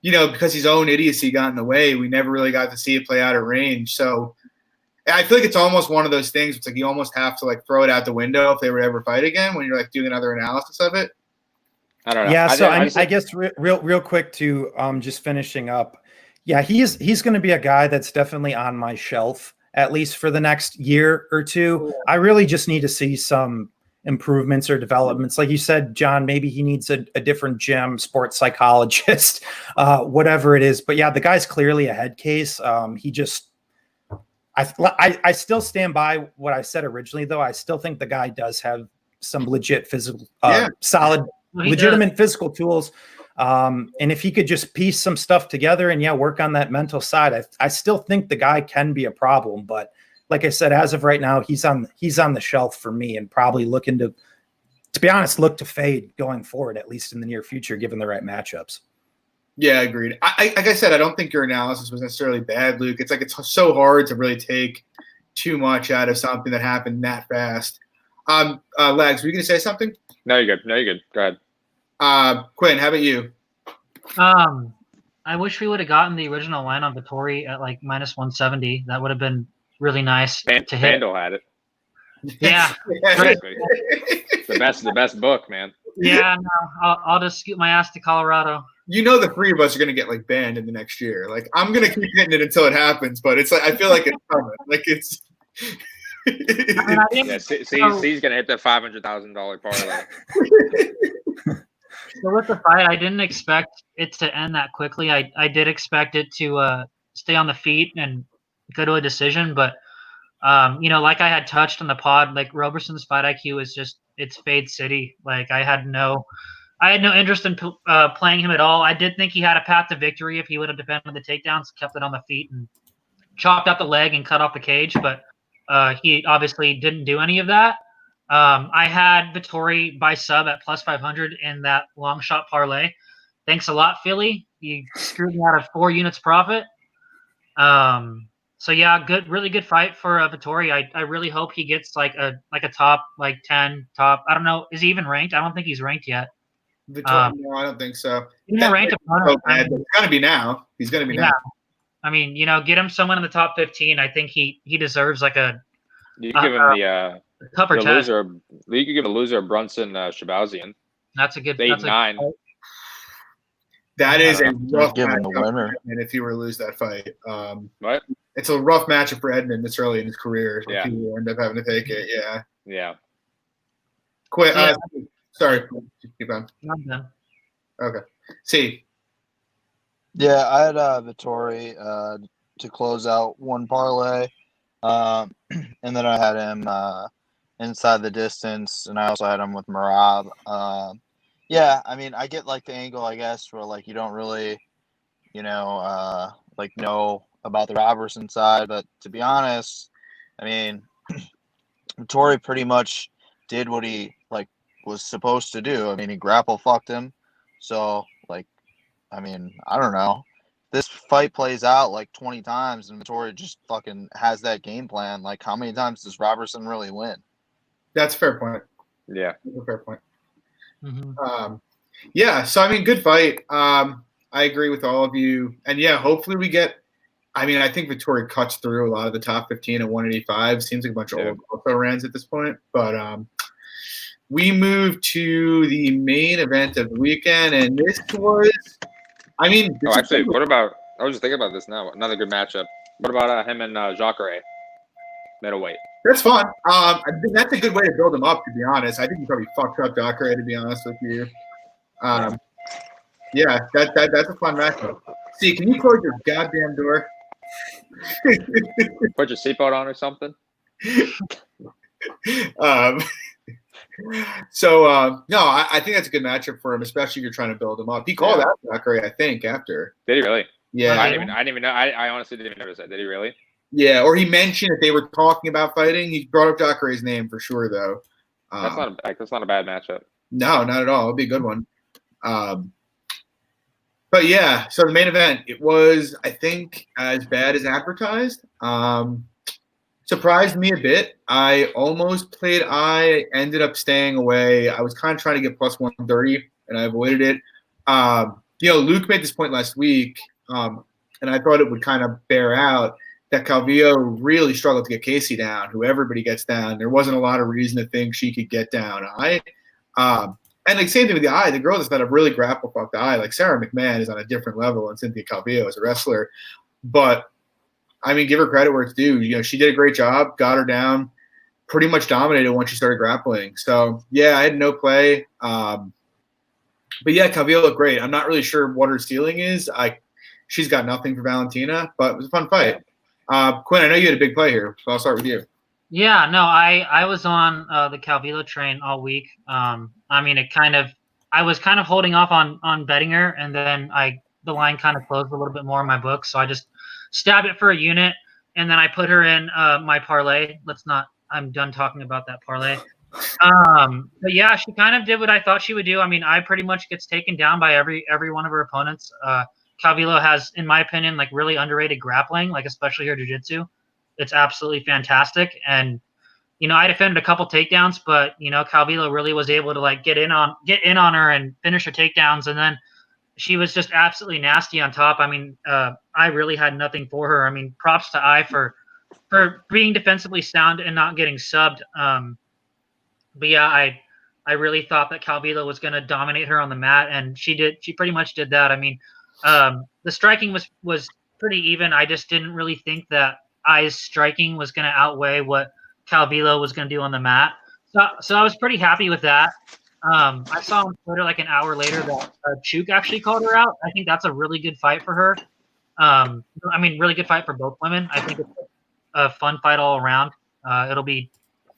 because his own idiocy got in the way, we never really got to see it play out at range. So I feel like it's almost one of those things. It's like you almost have to like throw it out the window if they were to ever fight again when you're like doing another analysis of it. I don't know. Yeah, so I guess real quick to just finishing up. Yeah, he's going to be a guy that's definitely on my shelf at least for the next year or two. I really just need to see some improvements or developments. Like you said, John, maybe he needs a different gym, sports psychologist, whatever it is. But yeah, the guy's clearly a head case. I still stand by what I said originally, though. I still think the guy does have some legit physical, solid, legitimate physical tools. And if he could just piece some stuff together and work on that mental side, I still think the guy can be a problem. But like I said, as of right now, he's on the shelf for me and probably looking to be honest, look to fade going forward, at least in the near future, given the right matchups. Yeah, agreed. Like I said, I don't think your analysis was necessarily bad, Luke. It's like it's so hard to really take too much out of something that happened that fast. Lags, were you going to say something? No, you're good. Go ahead. Quinn, how about you? I wish we would have gotten the original line on Vettori at like -170. That would have been really nice to hit. Vandal had it. Yeah. the best book, man. Yeah, no, I'll just scoot my ass to Colorado. The three of us are gonna get like banned in the next year. Like I'm gonna keep hitting it until it happens, but it's like I feel like it's coming. Like it's. C's gonna hit the $500,000 parlay. So with the fight, I didn't expect it to end that quickly. I did expect it to stay on the feet and go to a decision, but like I had touched on the pod, like Roberson's fight IQ is just it's fade city. Like I had no interest in playing him at all. I did think he had a path to victory if he would have defended the takedowns, kept it on the feet, and chopped out the leg and cut off the cage, but he obviously didn't do any of that. I had Vettori by sub at +500 in that long shot parlay. Thanks a lot, Philly. You screwed me out of 4 units profit. So yeah, really good fight for Vettori. I really hope he gets like a top 10 top. I don't know. Is he even ranked? I don't think he's ranked yet. Vettori, no, I don't think so. He's not ranked opponent. It's gonna be now. He's gonna be now. I mean, get him someone in the top 15. I think he deserves like a. You give him the loser. You could give a loser Brunson Shabazian. That's a good 8-9. That is a rough give him the winner. And if he were to lose that fight, what? It's a rough matchup for Edmund this early in his career. Yeah. If he will end up having to take it. Yeah. Yeah. Quit. Sorry. Keep on. I'm done. Okay. See. Yeah, I had Vettori to close out one parlay. And then I had him inside the distance, and I also had him with Merab. Yeah, I mean, I get like the angle, I guess, where like you don't really, like know about the Robertson side, but to be honest, I mean, Vettori pretty much did what he like was supposed to do. I mean, he grapple fucked him, so like, I mean, I don't know. This fight plays out like 20 times, and Vettori just fucking has that game plan. Like, how many times does Robertson really win? That's a fair point. Yeah. That's a fair point. Mm-hmm. Yeah, so, I mean, good fight. I agree with all of you. And, yeah, hopefully we get – I mean, I think Vettori cuts through a lot of the top 15 at 185. Seems like a bunch of old also runs at this point. But we move to the main event of the weekend, and this was – I mean, actually, what about? I was just thinking about this now. Another good matchup. What about him and Jacare, middleweight? That's fun. I think that's a good way to build him up. To be honest, I think he probably fucked up Jacare. To be honest with you, yeah, that's a fun matchup. See, can you close your goddamn door? Put your seatbelt on or something. So no, I think that's a good matchup for him, especially if you're trying to build him up. He called out Zachary, I think, after. Did he really? Yeah. I didn't even know. I honestly didn't even notice that. Did he really? Yeah, or he mentioned if they were talking about fighting. He brought up Zachary's name for sure, though. That's not a bad matchup. No, not at all. It'll be a good one. But yeah, so the main event, it was, I think, as bad as advertised. Surprised me a bit. I almost played ended up staying away. I was kind of trying to get plus 130, and I avoided it. Luke made this point last week, and I thought it would kind of bear out that Calvillo really struggled to get Casey down, who everybody gets down. There wasn't a lot of reason to think she could get down. And like same thing with the the girl that have really grapple fucked the like Sarah McMahon is on a different level than Cynthia Calvillo as a wrestler. But I mean, give her credit where it's due. She did a great job, got her down, pretty much dominated once she started grappling. So yeah, I had no play. But yeah, Calvillo looked great. I'm not really sure what her ceiling is. She's got nothing for Valentina, but it was a fun fight. Quinn, I know you had a big play here, so I'll start with you. Yeah, no, I was on the Calvillo train all week. I mean, I was kind of holding off on betting her, and then the line kind of closed a little bit more in my book, so I just stabbed it for a unit, and then I put her in my parlay. I'm done talking about that parlay. But yeah, she kind of did what I thought she would do. I mean, I pretty much gets taken down by every one of her opponents. Calvillo has, in my opinion, like really underrated grappling, like especially her jiu-jitsu. It's absolutely fantastic. And, I defended a couple takedowns, but, Calvillo really was able to like get in on her and finish her takedowns. And then she was just absolutely nasty on top. I mean, I really had nothing for her. I mean, props to I for being defensively sound and not getting subbed. But yeah, I really thought that Calvillo was going to dominate her on the mat, and she did. She pretty much did that. I mean, the striking was pretty even. I just didn't really think that I's striking was going to outweigh what Calvillo was going to do on the mat. So I was pretty happy with that. I saw on Twitter like an hour later that Chuk actually called her out. I think that's a really good fight for her. I mean, really good fight for both women. I think it's a fun fight all around. It'll be.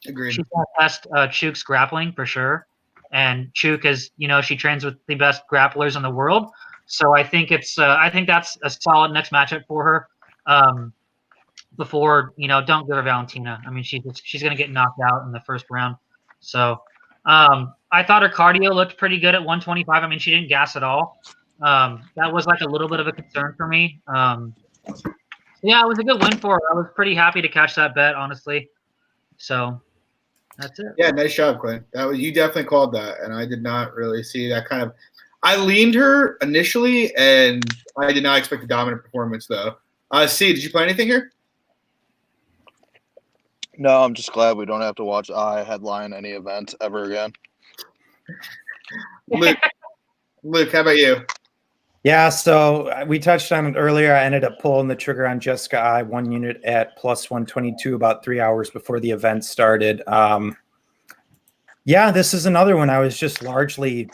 Agreed. She's going to test Chuk's grappling for sure. And Chuk is, she trains with the best grapplers in the world. So I think I think that's a solid next matchup for her. Before, don't give her Valentina. I mean, she's going to get knocked out in the first round. So I thought her cardio looked pretty good at 125. I mean, she didn't gas at all. That was like a little bit of a concern for me. Yeah, it was a good win for her. I was pretty happy to catch that bet, honestly. So that's it. Yeah, nice job, Quinn. You definitely called that, and I did not really see that kind of. I leaned her initially, and I did not expect a dominant performance, though. C, did you play anything here? No, I'm just glad we don't have to watch I headline any event ever again. Luke, how about you? Yeah, so we touched on it earlier. I ended up pulling the trigger on Jessica I 1 unit at plus 122 about 3 hours before the event started. Yeah, this is another one I was just largely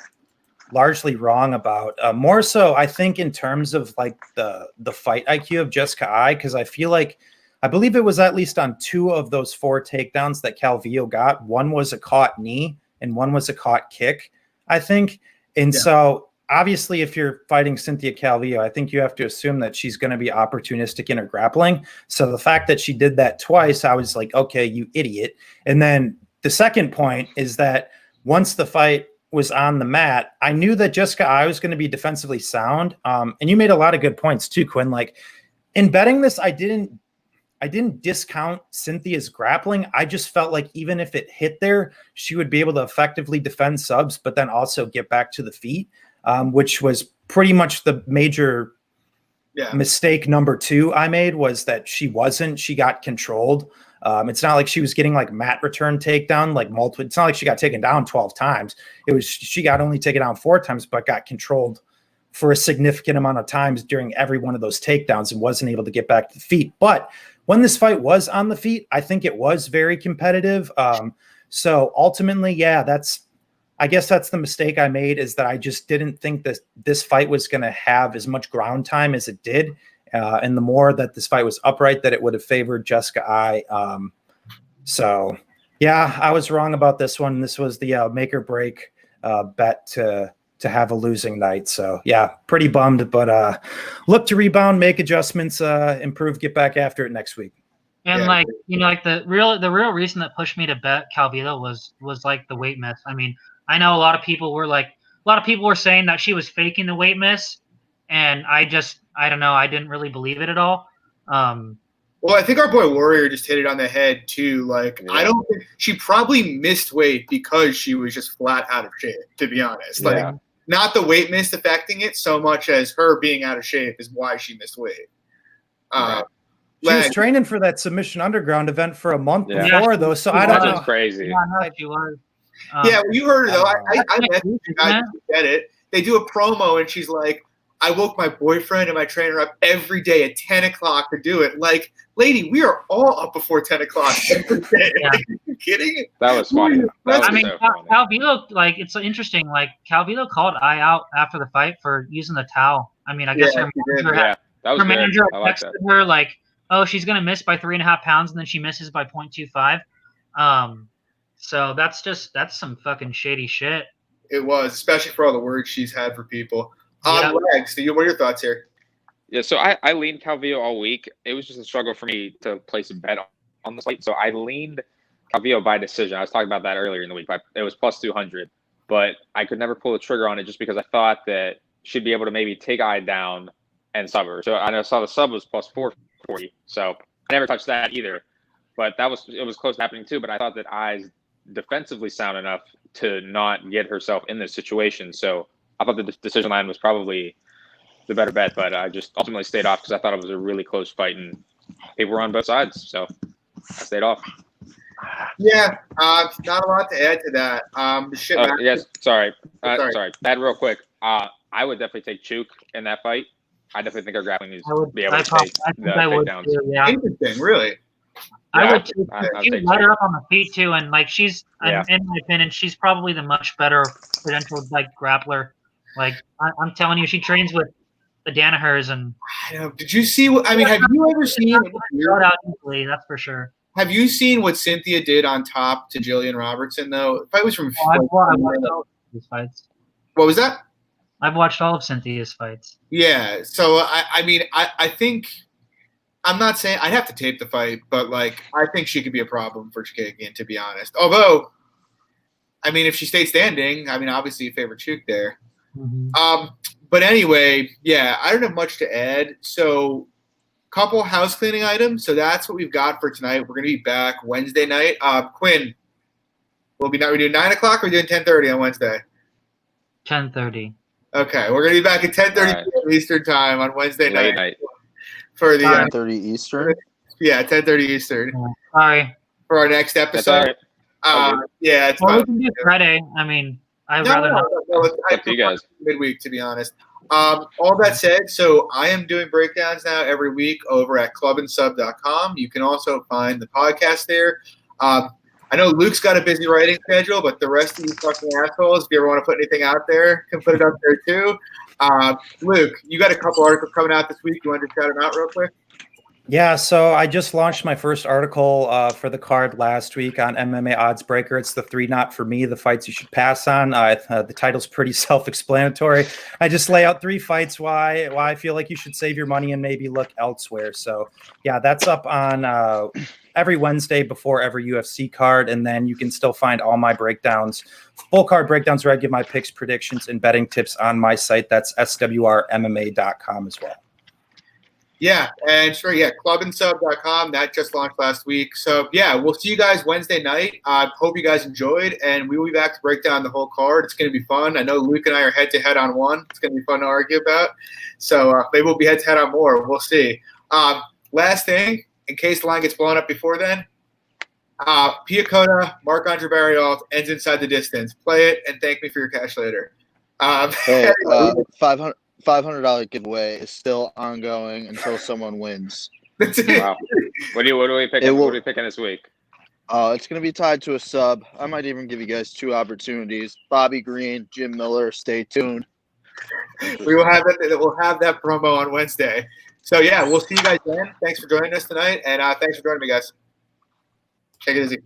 wrong about. More so, I think, in terms of like the fight IQ of Jessica I, because I believe it was at least on 2 of those 4 takedowns that Calvillo got. One was a caught knee and one was a caught kick, I think. And so obviously, if you're fighting Cynthia Calvillo, I think you have to assume that she's going to be opportunistic in her grappling. So the fact that she did that twice, I was like, okay, you idiot. And then the second point is that once the fight was on the mat, I knew that Jessica I was going to be defensively sound. And you made a lot of good points too, Quinn. Like in betting this, I didn't discount Cynthia's grappling. I just felt like even if it hit there, she would be able to effectively defend subs, but then also get back to the feet. Which was pretty much the major mistake number 2 I made, was that she got controlled. It's not like she was getting like mat return takedown, like multiple. It's not like she got taken down 12 times. She got only taken down 4 times, but got controlled for a significant amount of times during every one of those takedowns and wasn't able to get back to the feet. But when this fight was on the feet, I think it was very competitive. So ultimately, I guess that's the mistake I made, is that I just didn't think that this fight was going to have as much ground time as it did. And the more that this fight was upright, that it would have favored Jessica I. So Yeah, I was wrong about this one. This was the make or break bet to have a losing night. So yeah, pretty bummed, but look to rebound, make adjustments, improve, get back after it next week. And Yeah. like, you know, like the real reason that pushed me to bet Calvillo was like the weight miss. I mean, I know a lot of people were saying that she was faking the weight miss, and I don't know, I didn't really believe it at all. Well, I think our boy Warrior just hit it on the head too. Like, I don't think she probably missed weight because she was just flat out of shape, to be honest. Like, not the weight miss affecting it so much as her being out of shape is why she missed weight. She was training for that Submission Underground event for a month before, though. So I don't know. That's crazy. Yeah, no, she was. Yeah, well, you heard her though. I met you guys to get it. They do a promo, and she's like, "I woke my boyfriend and my trainer up every day at 10 o'clock to do it." Like, lady, we are all up before 10 o'clock every day. Yeah. Like, are you kidding? That was funny. I mean, Calvillo, like, it's interesting. Like, Calvillo called I out after the fight for using the towel. I mean, I guess her manager texted her like, "Oh, she's gonna miss by 3.5 pounds," and then she misses by 0.25. So that's some fucking shady shit. It was, especially for all the words she's had for people. Legs, what are your thoughts here? Yeah, so I leaned Calvillo all week. It was just a struggle for me to place a bet on the fight. So I leaned Calvillo by decision. I was talking about that earlier in the week. It was plus 200, but I could never pull the trigger on it just because I thought that she'd be able to maybe take Eye down and sub her. So I saw the sub was plus 440. So I never touched that either. But it was close to happening too. But I thought that Eye's defensively sound enough to not get herself in this situation. So I thought the decision line was probably the better bet, but I just ultimately stayed off because I thought it was a really close fight and people were on both sides. So I stayed off. Yeah, not a lot to add to that. Yes, sorry. That real quick. I would definitely take Chuk in that fight. I definitely think our grappling needs to be able to take the takedowns. Yeah. Interesting, really. I would light her up on the feet too, and like she's, in my opinion, she's probably the much better credentialed like grappler. Like I'm telling you, she trains with the Danahers, and I know. Did you see what? I mean, have you ever seen? Out easily, that's for sure. Have you seen what Cynthia did on top to Jillian Robertson though? The fight was from. I've watched all of Cynthia's fights. What was that? I've watched all of Cynthia's fights. Yeah, so I mean, I think. I'm not saying I'd have to tape the fight, but like I think she could be a problem for Chikagian, to be honest. Although, I mean, if she stayed standing, I mean, obviously you favor Chuk there. Mm-hmm. But anyway, yeah, I don't have much to add. So, couple house cleaning items. So that's what we've got for tonight. We're gonna be back Wednesday night. Quinn, we're doing 9 o'clock. Or we're doing 10:30 on Wednesday. 10:30. Okay, we're gonna be back at 10:30 p.m. Eastern time on Wednesday night. For the 10:30 Eastern. Yeah, 10:30 Eastern. Sorry. For our next episode. Yeah, it's we can do Friday. I mean, I'd rather not. I you guys midweek, to be honest. All that said, so I am doing breakdowns now every week over at clubandsub.com. You can also find the podcast there. I know Luke's got a busy writing schedule, but the rest of you fucking assholes, if you ever want to put anything out there, can put it up there too. Luke, you got a couple articles coming out this week. You want to shout them out real quick? Yeah, so I just launched my first article for the card last week on MMA Odds Breaker. It's the 3 Not For Me, the fights you should pass on. The title's pretty self-explanatory. I just lay out 3 fights why I feel like you should save your money and maybe look elsewhere. So yeah, that's up on every Wednesday before every UFC card, and then you can still find all my breakdowns, full card breakdowns where I give my picks, predictions, and betting tips on my site. That's swrmma.com as well. Yeah, and sure, clubandsub.com. That just launched last week. So, yeah, we'll see you guys Wednesday night. Hope you guys enjoyed, and we will be back to break down the whole card. It's going to be fun. I know Luke and I are head-to-head on one. It's going to be fun to argue about. So, maybe we'll be head-to-head on more. We'll see. Last thing, in case the line gets blown up before then, Piacota, Marc-Andre Barriault ends inside the distance. Play it, and thank me for your cash later. Hey, $500 giveaway is still ongoing until someone wins. Wow. What are we picking? What are we picking this week? It's going to be tied to a sub. I might even give you guys 2 opportunities. Bobby Green, Jim Miller. Stay tuned. We will have that. We'll have that promo on Wednesday. So yeah, we'll see you guys then. Thanks for joining us tonight, and thanks for joining me, guys. Take it easy.